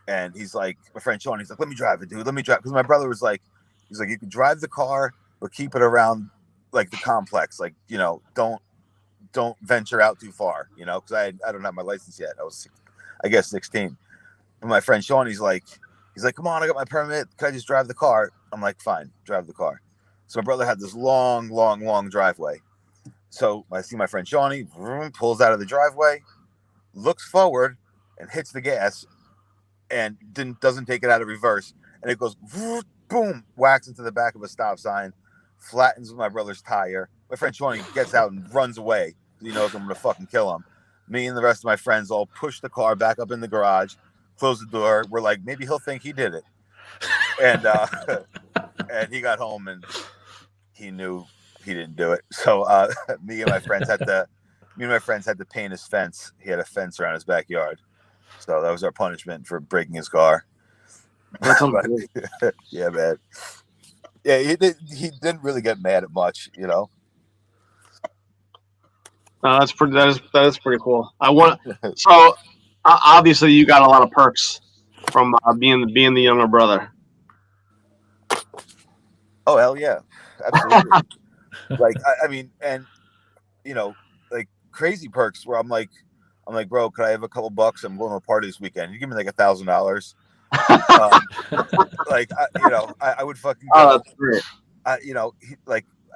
and he's like, my friend Shawnee's like, let me drive it, dude. Let me drive. Because my brother was like, he's like, you can drive the car, but keep it around like the complex. Like, you know, don't venture out too far, you know, because I don't have my license yet. I was, I guess, 16. And my friend Sean, he's like, come on, I got my permit. Can I just drive the car? I'm like, fine, drive the car. So my brother had this long driveway. So I see my friend Shawnee pulls out of the driveway, looks forward, and hits the gas, and doesn't take it out of reverse, and it goes boom, whacks into the back of a stop sign, flattens my brother's tire. My friend Shawnee gets out and runs away. He knows I'm gonna fucking kill him. Me and the rest of my friends all push the car back up in the garage, close the door. We're like, maybe he'll think he did it. And and he got home and he knew he didn't do it. So me and my friends had to paint his fence. He had a fence around his backyard. So that was our punishment for breaking his car. Yeah, man. Yeah, he didn't really get mad at much, you know. That is pretty cool. So obviously you got a lot of perks from being the younger brother. Oh hell yeah, absolutely. Like I mean, and you know, like crazy perks where I'm like, bro, could I have a couple bucks? I'm going to a party this weekend. You give me like $1,000. Like I would fucking go. Oh, that's great. I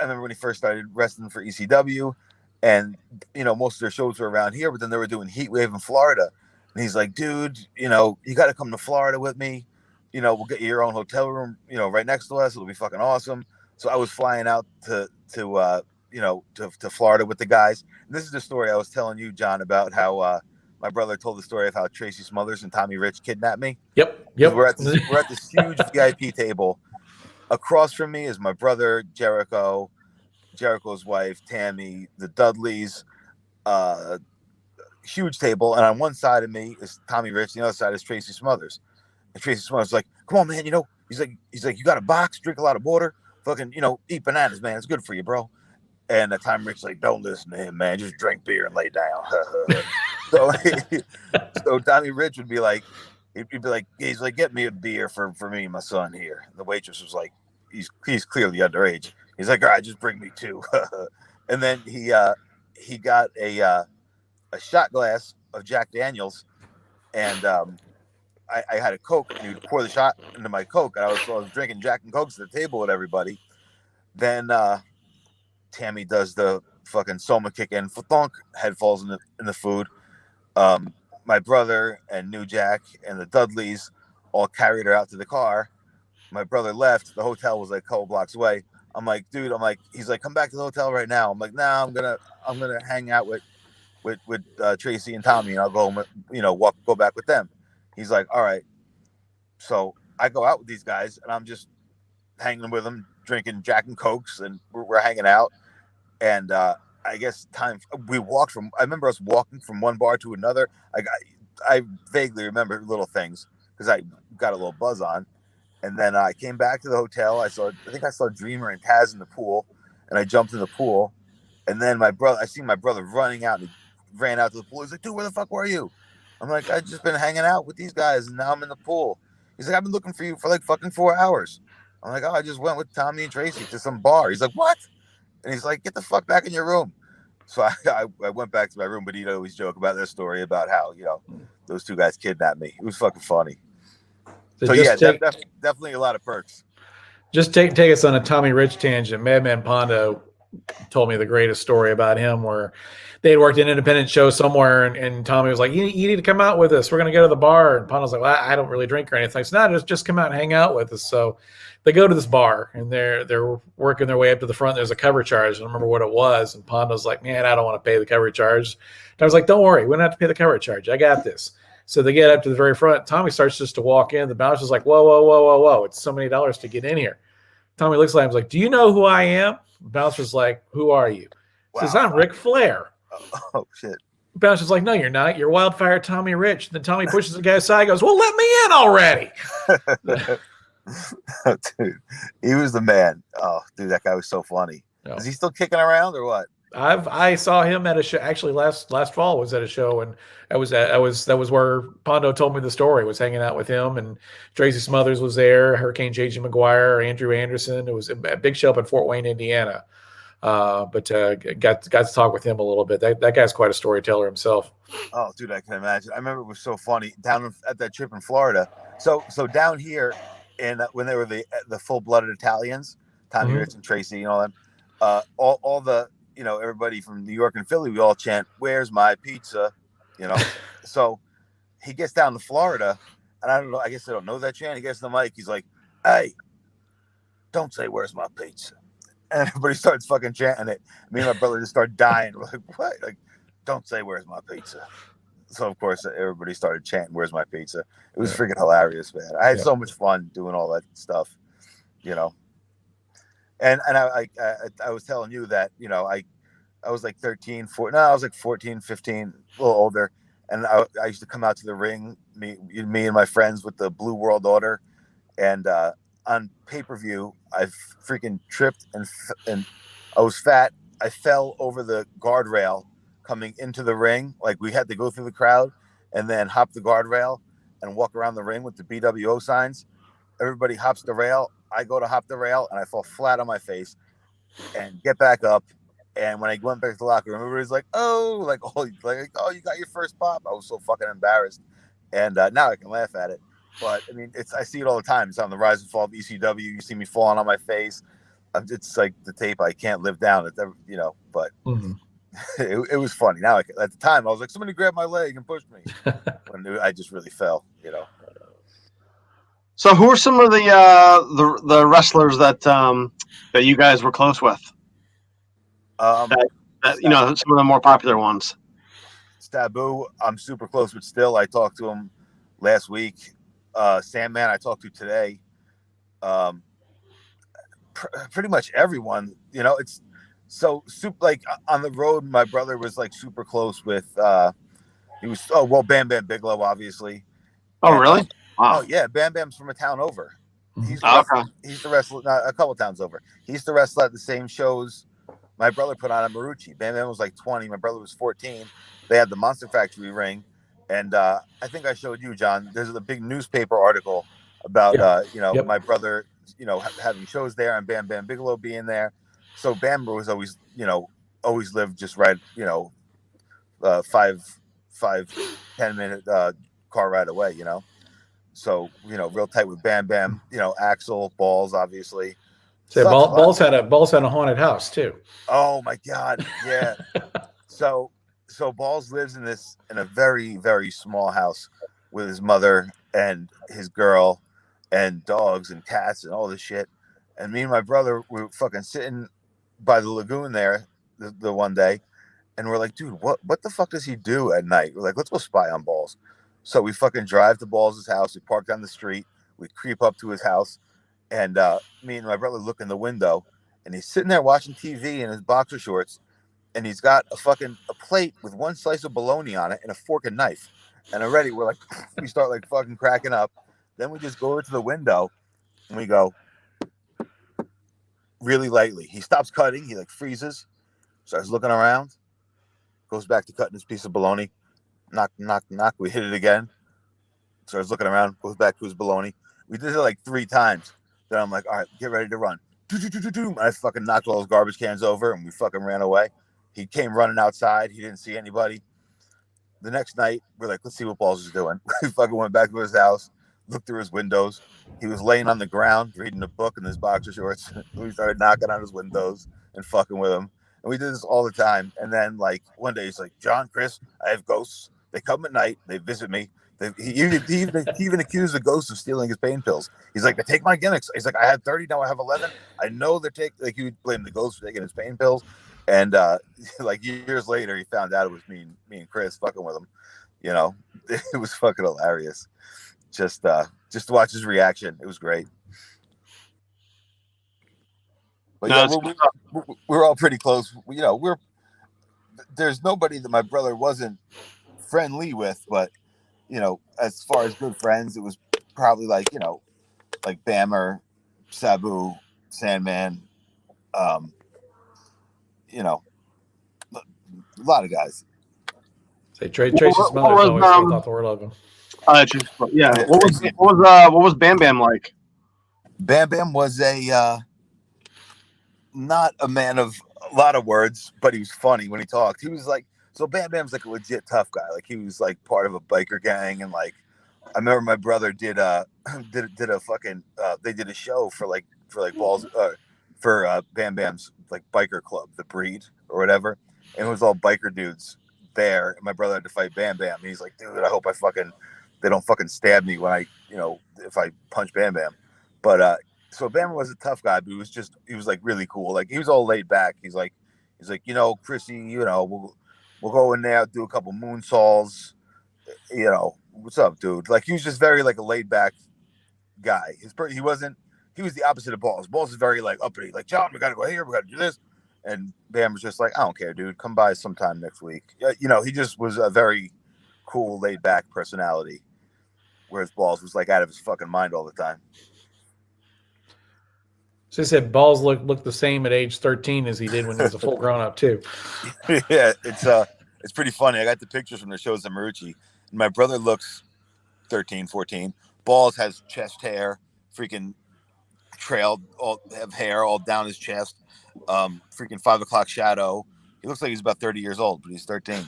remember when he first started wrestling for ECW, and most of their shows were around here, but then they were doing Heat Wave in Florida, and he's like, dude, you got to come to Florida with me. We'll get you your own hotel room, right next to us. It'll be fucking awesome. So I was flying out to Florida with the guys. And this is the story I was telling you, John, about how my brother told the story of how Tracy Smothers and Tommy Rich kidnapped me. Yep. We're at this huge VIP table. Across from me is my brother Jericho, Jericho's wife Tammy, the Dudleys. Huge table, and on one side of me is Tommy Rich, the other side is Tracy Smothers. And Tracy Smothers is like, "Come on, man, he's like, you got a box, drink a lot of water, fucking, eat bananas, man. It's good for you, bro." And Tommy Rich is like, "Don't listen to him, man. Just drink beer and lay down." so Tommy Rich would be like, he's like, "Get me a beer for me and my son here." And the waitress was like, "He's clearly underage." He's like, "All right, just bring me two." And then he got a shot glass of Jack Daniels, and I had a Coke, and he would pour the shot into my Coke, and I was drinking Jack and Cokes at the table with everybody. Then Tammy does the fucking soma kick in, thonk, head falls in the food. My brother and New Jack and the Dudleys all carried her out to the car. My brother left. The hotel was like a couple blocks away. I'm like, dude, he's like, come back to the hotel right now. I'm like, nah, I'm gonna hang out with Tracy and Tommy, and I'll go home, go back with them. He's like, all right. So I go out with these guys, and I'm just hanging with them, drinking Jack and Cokes, and we're hanging out. And I guess I remember us walking from one bar to another. I vaguely remember little things because I got a little buzz on. And then I came back to the hotel. I think I saw Dreamer and Taz in the pool, and I jumped in the pool. And then I seen my brother running out, and he ran out to the pool. He's like, "Dude, where the fuck were you?" I'm like, "I just been hanging out with these guys, and now I'm in the pool." He's like, "I've been looking for you for like fucking 4 hours." I'm like, "Oh, I just went with Tommy and Tracy to some bar." He's like, "What?" And he's like, "Get the fuck back in your room." So I went back to my room, but he'd always joke about this story about how, those two guys kidnapped me. It was fucking funny. So yeah, definitely a lot of perks. Just take us on a Tommy Rich tangent. Madman Pondo told me the greatest story about him where they had worked an independent show somewhere, and Tommy was like, you need to come out with us. We're going to go to the bar. And Pondo's like, well, I don't really drink or anything. So no, just come out and hang out with us. So they go to this bar, and they're working their way up to the front. There's a cover charge. I don't remember what it was. And Pondo's like, man, I don't want to pay the cover charge. And I was like, don't worry. We don't have to pay the cover charge. I got this. So they get up to the very front. Tommy starts just to walk in. The bouncer's like, whoa. It's so many dollars to get in here. Tommy looks at him, like, do you know who I am? The bouncer's like, who are you? He says, I'm Ric Flair. Oh, shit. The bouncer's like, no, you're not. You're Wildfire Tommy Rich. Then Tommy pushes the guy aside and goes, well, let me in already. Dude, he was the man. Oh, dude, that guy was so funny. No. Is he still kicking around or what? I saw him at a show. Actually, last fall was at a show, and that was where Pondo told me the story. Was hanging out with him, and Tracy Smothers was there. Hurricane J.G. McGuire, Andrew Anderson. It was a big show up in Fort Wayne, Indiana. But got to talk with him a little bit. That guy's quite a storyteller himself. Oh, dude, I can imagine. I remember it was so funny down at that trip in Florida. So down here, when they were the full-blooded Italians, Tommy Rich and Tracy, and all that, all the everybody from New York and Philly, we all chant, "Where's my pizza?" So he gets down to Florida, and I don't know. I guess I don't know that chant. He gets the mic. He's like, "Hey, don't say where's my pizza." And everybody starts fucking chanting it. Me and my brother just start dying. We're like, what? Like, don't say where's my pizza. So of course everybody started chanting where's my pizza. It was freaking hilarious, man. I had so much fun doing all that stuff, And I was telling you that, I was like 13, 14, no, I was like 14, 15, a little older. And I used to come out to the ring, me and my friends with the Blue World Order. And on pay-per-view, I freaking tripped and I was fat. I fell over the guardrail coming into the ring. Like we had to go through the crowd and then hop the guardrail and walk around the ring with the BWO signs. Everybody hops the rail. I go to hop the rail and I fall flat on my face and get back up. And when I went back to the locker room, everybody's like, oh, you got your first pop. I was so fucking embarrassed. And now I can laugh at it. But I mean, I see it all the time. It's on the rise and fall of ECW. You see me falling on my face. It's like the tape I can't live down. It's but it was funny. Now at the time I was like, somebody grabbed my leg and pushed me. When I just really fell. So who are some of the wrestlers that you guys were close with? Some of the more popular ones. Sabu, I'm super close with still. I talked to him last week. Sandman, I talked to today. Pretty much everyone, it's so super. Like on the road, my brother was like super close with. He was Bam Bam Bigelow, obviously. Oh, And, really? oh Wow. yeah, Bam Bam's from a town over. He's the Okay. he's the wrestler, not a couple towns over. He used to wrestle at the same shows my brother put on at Marucci. Bam Bam was like 20. My brother was 14. They had the Monster Factory ring, and I think I showed you, John. There's a big newspaper article about Yep. my brother, having shows there and Bam Bam Bigelow being there. So Bam was always, always lived just right, 5-10 minute car ride away, So, real tight with Bam Bam, Axel, Balls, obviously. So Sucks a lot. Balls had a haunted house too. Oh my God. Yeah. So Balls lives in a very, very small house with his mother and his girl and dogs and cats and all this shit. And me and my brother were fucking sitting by the lagoon there the one day, and we're like, dude, what the fuck does he do at night? We're like, let's go spy on Balls. So we fucking drive to Balls' house. We park down the street. We creep up to his house, and me and my brother look in the window, and he's sitting there watching TV in his boxer shorts, and he's got a plate with one slice of bologna on it and a fork and knife. And already we're like, we start like fucking cracking up. Then we just go over to the window and we go really lightly. He stops cutting. He like freezes, starts looking around, goes back to cutting his piece of bologna. Knock, knock, knock. We hit it again. Starts looking around, goes back to his bologna. We did it like 3 times. Then I'm like, all right, get ready to run. And I fucking knocked all those garbage cans over and we fucking ran away. He came running outside. He didn't see anybody. The next night, we're like, let's see what Balls is doing. We fucking went back to his house, looked through his windows. He was laying on the ground reading a book in his boxer shorts. We started knocking on his windows and fucking with him. And we did this all the time. And then, like, one day he's like, John, Chris, I have ghosts. They come at night. They visit me. He even accused the ghosts of stealing his pain pills. He's like, they take my gimmicks. He's like, I had 30, now I have 11. I know they're he would blame the ghosts for taking his pain pills. And like years later, he found out it was me and Chris fucking with him. It was fucking hilarious. Just to watch his reaction, it was great. But yeah, we're all pretty close. There's nobody that my brother wasn't friendly with, but as far as good friends, it was probably like Bammer, Sabu, Sandman, a lot of guys. Say Tracy's mother's always thought the world of him. Yeah. What was Bam Bam like? Bam Bam was not a man of a lot of words, but he was funny when he talked. He was like, so Bam Bam's like a legit tough guy. Like he was like part of a biker gang, and like I remember my brother did a fucking they did a show for Balls for Bam Bam's like biker club, the Breed or whatever, and it was all biker dudes there. And my brother had to fight Bam Bam. And he's like, dude, I hope they don't fucking stab me when I if I punch Bam Bam. But so Bam was a tough guy, but he was like really cool. Like he was all laid back. He's like, Chrissy, we'll go in there, do a couple moonsaults. What's up, dude? Like he was just very like a laid back guy. He was the opposite of Balls. Balls is very like uppity, like John, we gotta go here, we gotta do this. And Bam was just like, I don't care, dude. Come by sometime next week. He just was a very cool, laid back personality. Whereas Balls was like out of his fucking mind all the time. So he said Balls looked the same at age 13 as he did when he was a full grown up too. Yeah, it's pretty funny. I got the pictures from the shows at Marucci. My brother looks 13, 14. Balls has chest hair, freaking trailed, have hair all down his chest. Freaking 5 o'clock shadow. He looks like he's about 30 years old, but he's 13.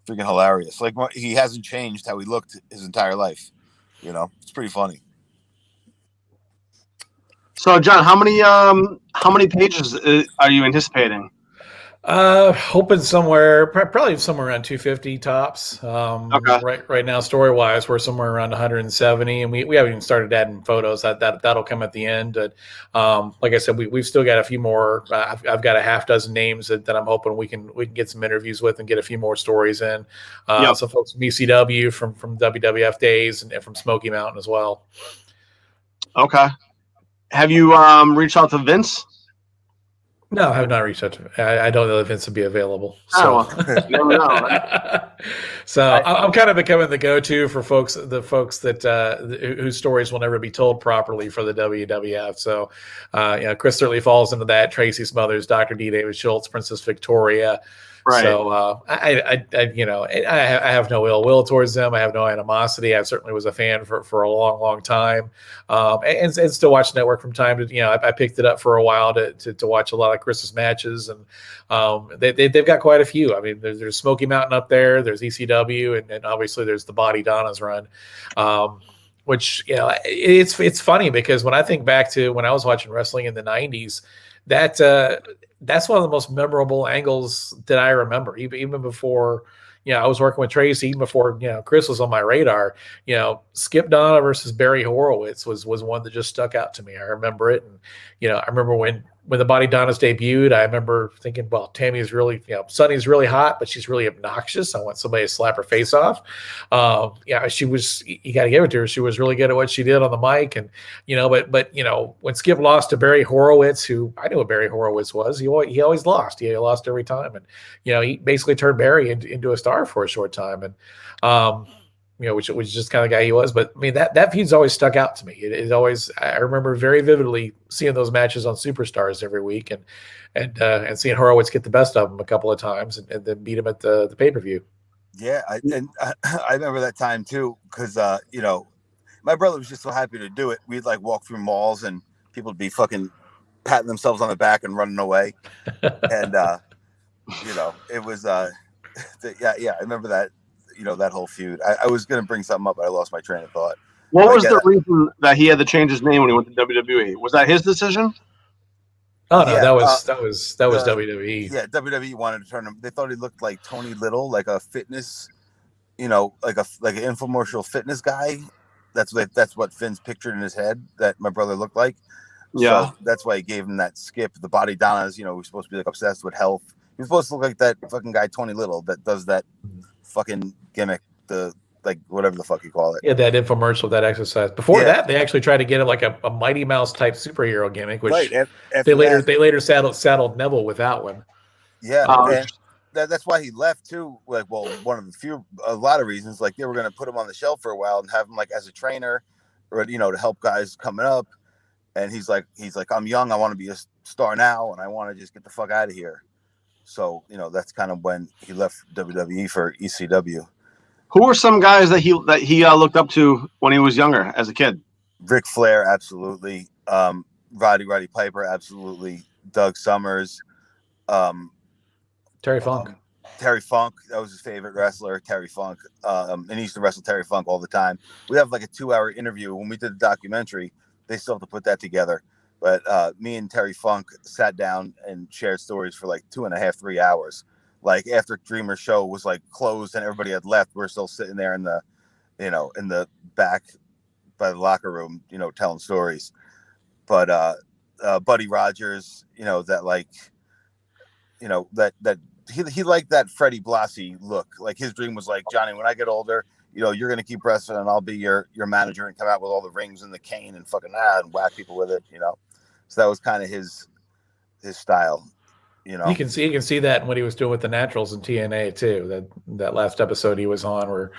Freaking hilarious. Like he hasn't changed how he looked his entire life. It's pretty funny. So, John, how many pages are you anticipating? Hoping somewhere, probably somewhere around 250 tops. Okay. Right now, story wise, we're somewhere around 170, and we haven't even started adding photos. That'll come at the end. But like I said, we've still got a few more. I've got a half dozen names that I'm hoping we can get some interviews with and get a few more stories in. Yep. Some folks from ECW, from WWF days, and from Smoky Mountain as well. Okay. Have you reached out to Vince? No, I have not reached out to him. I don't know if Vince will be available. So, never know. Right? So I'm kind of becoming the go-to for the folks that whose stories will never be told properly for the WWF. So, Chris certainly falls into that. Tracy Smothers, Dr. D. David Schultz, Princess Victoria. Right. So I have no ill will towards them. I have no animosity. I certainly was a fan for a long, long time, and still watch Network from time to. I picked it up for a while to watch a lot of Chris's matches, and they've got quite a few. I mean, there's Smoky Mountain up there. There's ECW, and obviously there's the Body Donna's run. Which it's funny because when I think back to when I was watching wrestling in the '90s, that's one of the most memorable angles that I remember. Even before, I was working with Tracy, even before Chris was on my radar. Skip Donna versus Barry Horowitz was one that just stuck out to me. I remember it, and I remember when the Body Donnas debuted. I remember thinking, well, Tammy's really, Sunny's really hot, but she's really obnoxious. I want somebody to slap her face off. She was. You got to give it to her. She was really good at what she did on the mic, and but when Skip lost to Barry Horowitz, who I knew what Barry Horowitz was, he always lost. He lost every time, and he basically turned Barry into a star for a short time, and which was just kind of the guy he was. But I mean, that feud's always stuck out to me. It always, I remember very vividly seeing those matches on Superstars every week, and seeing Horowitz get the best of him a couple of times, and then beat him at the pay-per-view. Yeah, I remember that time too, because my brother was just so happy to do it. We'd like walk through malls, and people would be fucking patting themselves on the back and running away, and it was I remember that. That whole feud. I was going to bring something up, but I lost my train of thought. What was the reason that he had to change his name when he went to WWE? Was that his decision? Oh no, that was WWE. Yeah, WWE wanted to turn him. They thought he looked like Tony Little, like a fitness, like an infomercial fitness guy. That's what Finn's pictured in his head that my brother looked like. Yeah, so that's why he gave him that skip. The Body Donnas, we're supposed to be like obsessed with health. He was supposed to look like that fucking guy Tony Little that does that fucking gimmick, whatever the fuck you call it. Yeah, that infomercial, that exercise. Before that, they actually tried to get him like a Mighty Mouse type superhero gimmick, which they later saddled Neville with that one. Yeah, and that's why he left too. Like, well, a lot of reasons. Like, they were going to put him on the shelf for a while and have him like as a trainer, or to help guys coming up. And he's like, I'm young. I want to be a star now, and I want to just get the fuck out of here. So, that's kind of when he left WWE for ECW. Who were some guys that he looked up to when he was younger as a kid? Ric Flair, absolutely. Roddy Piper, absolutely. Doug Summers. Terry Funk. Terry Funk, that was his favorite wrestler, Terry Funk. And he used to wrestle Terry Funk all the time. We have like a 2-hour interview. When we did the documentary, they still have to put that together. But me and Terry Funk sat down and shared stories for like 2.5, 3 hours. Like, after Dreamer's show was like closed and everybody had left, we're still sitting there in the back by the locker room, telling stories. But Buddy Rogers, he liked that Freddie Blassie look. Like, his dream was like, Johnny, when I get older, you're going to keep wrestling and I'll be your manager and come out with all the rings and the cane and fucking and whack people with it, So that was kind of his style, You can see that in what he was doing with the Naturals in TNA too. That last episode he was on, where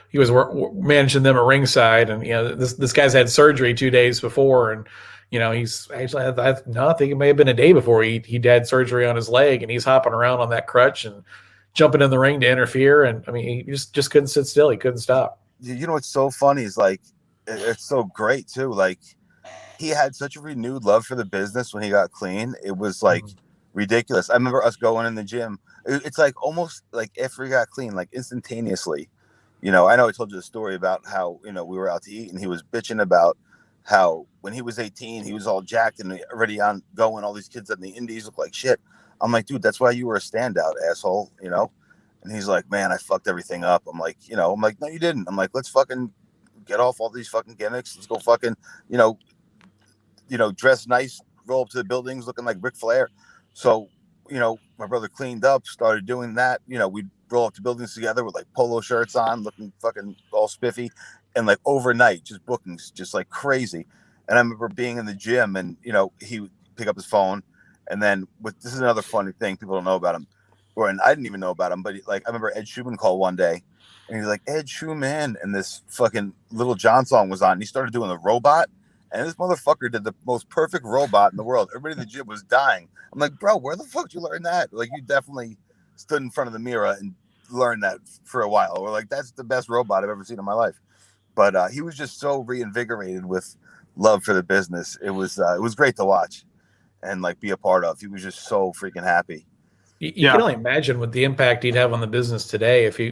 he was managing them at ringside, and this guy's had surgery 2 days before, and he's actually I think it may have been a day before he had surgery on his leg, and he's hopping around on that crutch and jumping in the ring to interfere, and I mean he just couldn't sit still. He couldn't stop. What's so funny is like it's so great too. Like, he had such a renewed love for the business when he got clean. It was like ridiculous. I remember us going in the gym. It's like almost like after he got clean, like instantaneously. I know I told you the story about how we were out to eat and he was bitching about how when he was 18 he was all jacked and already on going. All these kids in the indies look like shit. I'm like, dude, that's why you were a standout, asshole, you know? And he's like, man, I fucked everything up. I'm like, you know, I'm like, no, you didn't. I'm like, let's fucking get off all these fucking gimmicks. Let's go fucking, you know, dress nice, roll up to the buildings looking like Ric Flair. So, you know, my brother cleaned up, started doing that. You know, we'd roll up to buildings together with like polo shirts on, looking fucking all spiffy. And like overnight, just bookings, just like crazy. And I remember being in the gym and, you know, he would pick up his phone. And then this is another funny thing people don't know about him. And I didn't even know about him, but like I remember Ed Schumann called one day and he's like, Ed Schumann. And this fucking Little John song was on. And he started doing the robot. And this motherfucker did the most perfect robot in the world. Everybody in the gym was dying. I'm like, bro, where the fuck did you learn that? Like, you definitely stood in front of the mirror and learned that for a while. Or like, that's the best robot I've ever seen in my life. But he was just so reinvigorated with love for the business. It was great to watch and like be a part of. He was just so freaking happy. You can only imagine what the impact he'd have on the business today if he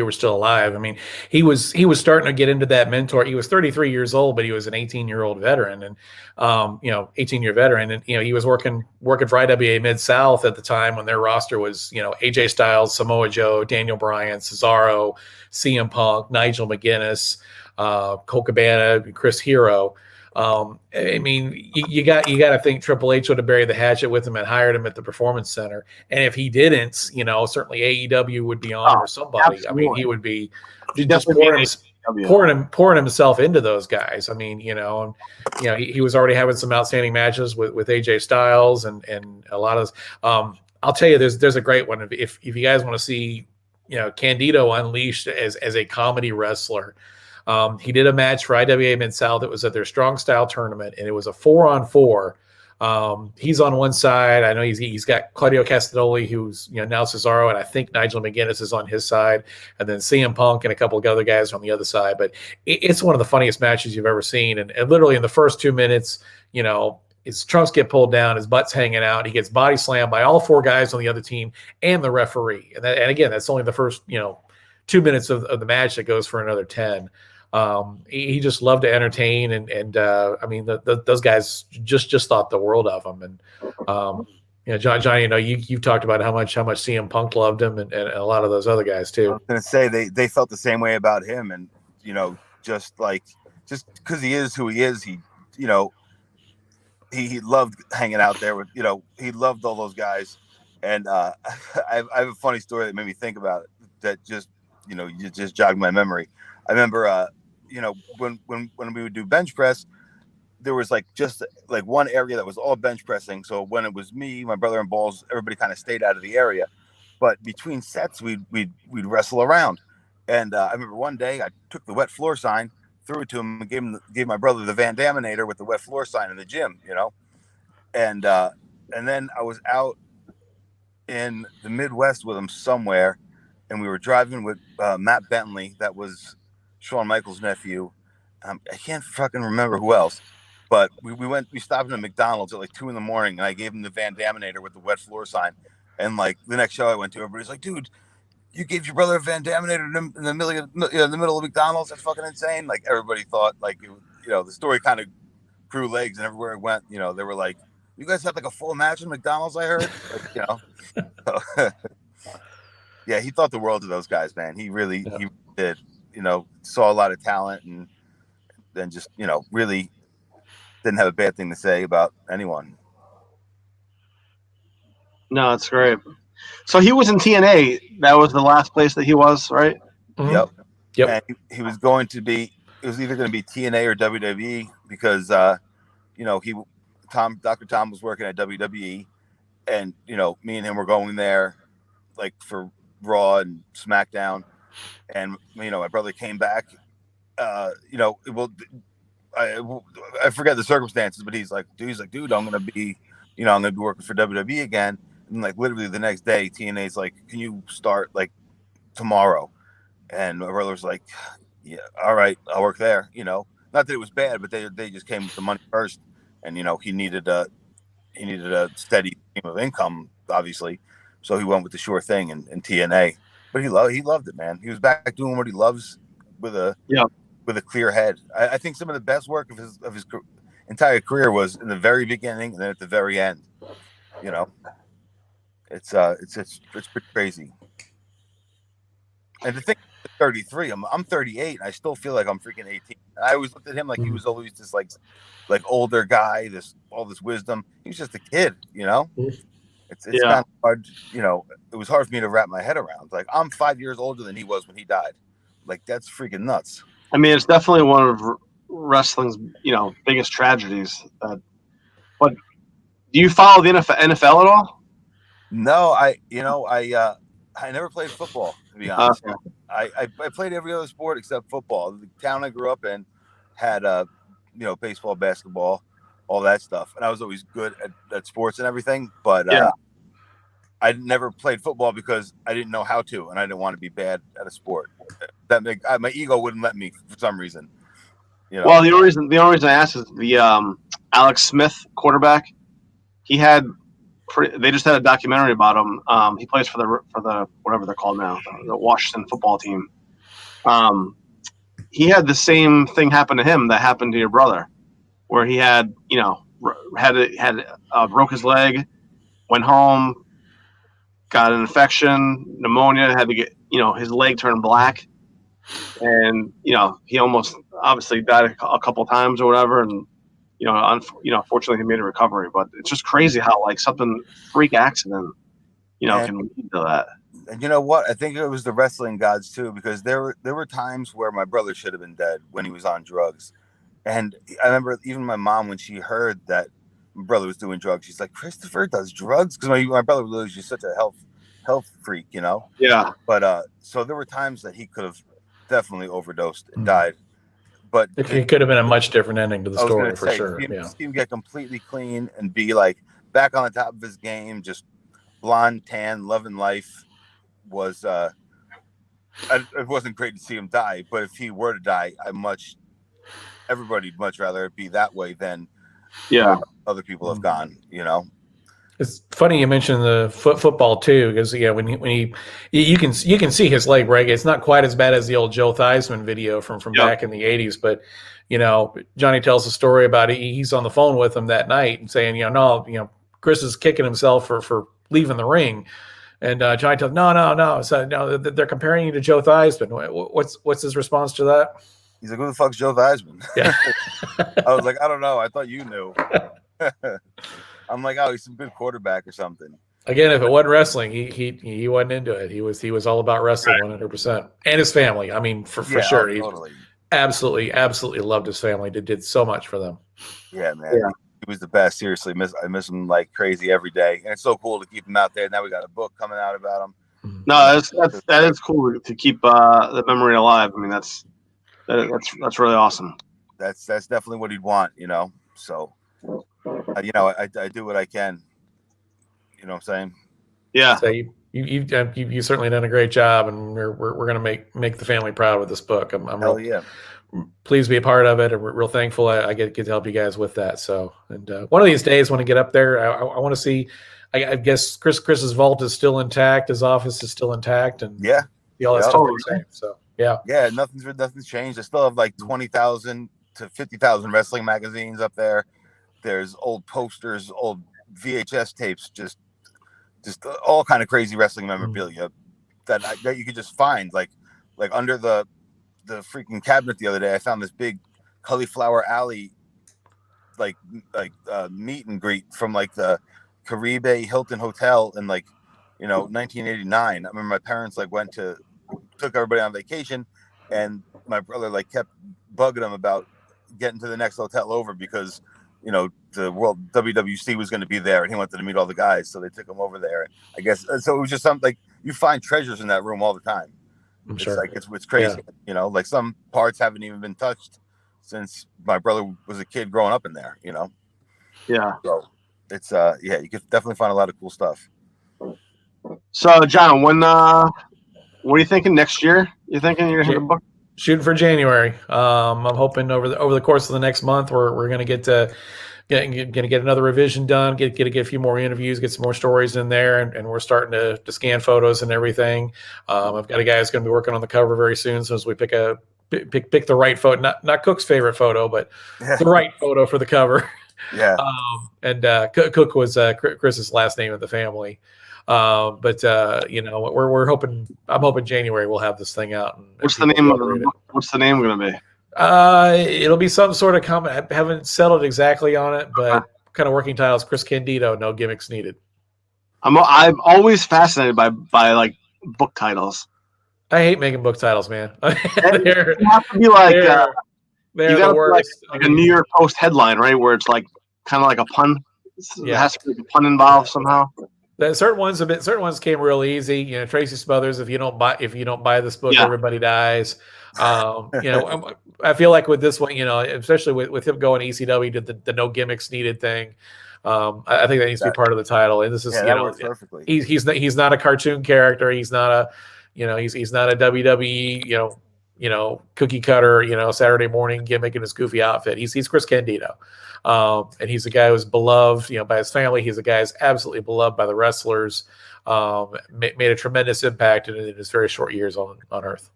were still alive. I mean, he was starting to get into that mentor. He was 33 years old, but he was an 18-year-old veteran, and 18-year veteran, and he was working for IWA Mid-South at the time when their roster was AJ Styles, Samoa Joe, Daniel Bryan, Cesaro, CM Punk, Nigel McGuinness, Colt Cabana, Chris Hero. I mean, you got to think Triple H would have buried the hatchet with him and hired him at the Performance Center. And if he didn't, certainly AEW would be on him or somebody. Absolutely. I mean, he would be just pouring himself into those guys. I mean, he was already having some outstanding matches with AJ Styles and a lot of. I'll tell you, there's a great one. If you guys want to see, Candido unleashed as a comedy wrestler. He did a match for IWA Mid-South. It was at their Strong Style tournament, and it was a 4-on-4. He's on one side. I know he's got Claudio Castagnoli, who's now Cesaro, and I think Nigel McGuinness is on his side, and then CM Punk and a couple of other guys on the other side. But it's one of the funniest matches you've ever seen. And literally in the first 2 minutes, his trunks get pulled down, his butt's hanging out. He gets body slammed by all 4 guys on the other team and the referee. And again, that's only the first 2 minutes of the match that goes for another 10. He just loved to entertain, and I mean, those guys just thought the world of him. And Johnny, you've talked about how much CM Punk loved him, and a lot of those other guys too. I was gonna say they felt the same way about him, and just because he is who he is, he loved hanging out there with he loved all those guys. And I have a funny story that made me think about it that just you just jogged my memory. I remember when we would do bench press, there was just one area that was all bench pressing. So when it was me, my brother, and Balls, everybody kind of stayed out of the area. But between sets, we'd wrestle around. And I remember one day I took the wet floor sign, threw it to him, and gave my brother the Van Daminator with the wet floor sign in the gym. And then I was out in the Midwest with him somewhere, and we were driving with Matt Bentley, that was Shawn Michaels' nephew. I can't fucking remember who else, but we stopped in a McDonald's at 2 a.m, and I gave him the Van Daminator with the wet floor sign. And the next show I went to, everybody's like, dude, you gave your brother a Van Daminator in the middle of McDonald's? That's fucking insane. Everybody thought the story kind of grew legs, and everywhere it went, they were like, you guys had a full match in McDonald's, I heard. So, yeah, he thought the world of those guys, man. He really he did. Saw a lot of talent, and then just really didn't have a bad thing to say about anyone. No, that's great. So he was in TNA. That was the last place that he was, right? Mm-hmm. Yep. And he was going to be. It was either going to be TNA or WWE because Dr. Tom was working at WWE, and me and him were going there for Raw and SmackDown. And my brother came back. I forget the circumstances, but he's like, dude, I'm gonna be working for WWE again. And literally the next day, TNA's like, can you start tomorrow? And my brother was like, yeah, all right, I'll work there. Not that it was bad, but they just came with the money first, and he needed a steady stream of income, obviously. So he went with the sure thing in TNA. But he loved it, man. He was back doing what he loves with a clear head. I think some of the best work of his entire career was in the very beginning and then at the very end. You know, it's pretty crazy. And to think, 33, I'm 38, and I still feel like I'm freaking 18. I always looked at him like he was always this like older guy, all this wisdom. He was just a kid, you know. It's kind of hard, you know. It was hard for me to wrap my head around. Like, I'm 5 years older than he was when he died. Like, that's freaking nuts. I mean, it's definitely one of wrestling's, you know, biggest tragedies. But do you follow the NFL at all? No, I never played football, to be honest. I played every other sport except football. The town I grew up in had baseball, basketball, all that stuff, and I was always good at sports and everything. But I never played football because I didn't know how to, and I didn't want to be bad at a sport. My ego wouldn't let me for some reason. You know? Well, the only reason I asked is the Alex Smith quarterback. They just had a documentary about him. He plays for the whatever they're called now, the Washington football team. He had the same thing happen to him that happened to your brother, where he had broke his leg, went home, got an infection, pneumonia, had to get his leg turned black, and he almost obviously died a couple times or whatever, and unfortunately he made a recovery. But it's just crazy how something freak accident can lead to that. And you know what? I think it was the wrestling gods too, because there were times where my brother should have been dead when he was on drugs. And I remember even my mom, when she heard that my brother was doing drugs, she's like, "Christopher does drugs?" Because my brother was just such a health freak, Yeah. But so there were times that he could have definitely overdosed and died. But it could have been a much different ending to the story for sure. See him get completely clean and be back on the top of his game, just blonde, tan, loving life. It wasn't great to see him die, but if he were to die, everybody'd much rather it be that way than other people have gone. It's funny you mentioned the football too, because when you can see his leg, right? It's not quite as bad as the old Joe Theismann video from back in the 80s, but Johnny tells a story about he's on the phone with him that night and saying, Chris is kicking himself for leaving the ring. And Johnny tells, no. So no, they're comparing you to Joe Theismann. What's his response to that? He's like, "Who the fuck's Joe Theismann?" Yeah. I was like, "I don't know. I thought you knew." I'm like, "Oh, he's some good quarterback or something." Again, if it wasn't wrestling, he wasn't into it. He was all about wrestling 100%, and his family. I mean, for sure, he absolutely loved his family. Did so much for them. Yeah, man. Yeah. He was the best. Seriously, I miss him like crazy every day, and it's so cool to keep him out there. Now we got a book coming out about him. No, that is cool to keep the memory alive. I mean, that's really awesome. That's definitely what he'd want, So, I do what I can. You know what I'm saying? Yeah. So you certainly done a great job, and we're gonna make the family proud with this book. I'm pleased to be a part of it, and we're real thankful I get to help you guys with that. So, and one of these days when I get up there, I want to see. I guess Chris's vault is still intact, his office is still intact, and all that stuff. So yeah, nothing's changed. I still have 20,000 to 50,000 wrestling magazines up there. There's old posters, old VHS tapes, just all kind of crazy wrestling memorabilia that you could just find like under the freaking cabinet the other day. I found this big Cauliflower Alley meet and greet from the Caribe Hilton Hotel in 1989. I remember my parents took everybody on vacation, and my brother kept bugging him about getting to the next hotel over because the World WWC was going to be there, and he wanted to meet all the guys, so they took him over there. I guess so. It was just something you find treasures in that room all the time. I'm sure. It's crazy. Yeah. Some parts haven't even been touched since my brother was a kid growing up in there. Yeah. So it's you could definitely find a lot of cool stuff. So John, what are you thinking next year? You thinking you're gonna hit a book? Shooting for January. I'm hoping over the course of the next month we're gonna get another revision done, get a few more interviews, get some more stories in there, and we're starting to scan photos and everything. I've got a guy who's going to be working on the cover very soon, so as we pick the right photo, not Cook's favorite photo, but the right photo for the cover. Yeah. And Cook was Chris's last name of the family. But we're hoping. I'm hoping January we'll have this thing out. And What's the name of the book? What's the name going to be? It'll be some sort of comment. I haven't settled exactly on it, but kind of working titles. Chris Candido, no gimmicks needed. I'm always fascinated by like book titles. I hate making book titles, man. You have to be like they're the worst. Like a New York Post headline, right? Where it's like kind of like a pun. It has to be a pun involved somehow. Certain ones came real easy. Tracy Smothers. If you don't buy this book, everybody dies. I feel like with this one, especially with him going ECW, did the no gimmicks needed thing. I think that needs to be part of the title. And this is perfectly. He's not a cartoon character. He's not a he's not a WWE cookie cutter Saturday morning gimmick in his goofy outfit. He's Chris Candido. And he's a guy who's beloved, by his family. He's a guy who's absolutely beloved by the wrestlers. Made a tremendous impact in his very short years on Earth.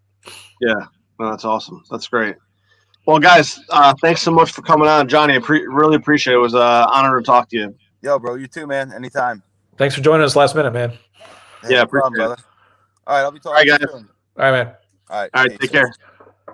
Yeah, no, that's awesome. That's great. Well, guys, thanks so much for coming on, Johnny. I really appreciate it. It was an honor to talk to you. Yo, bro, you too, man. Anytime. Thanks for joining us last minute, man. Yeah, appreciate it. All right, I'll be talking to you soon. All right, man. All right, take care.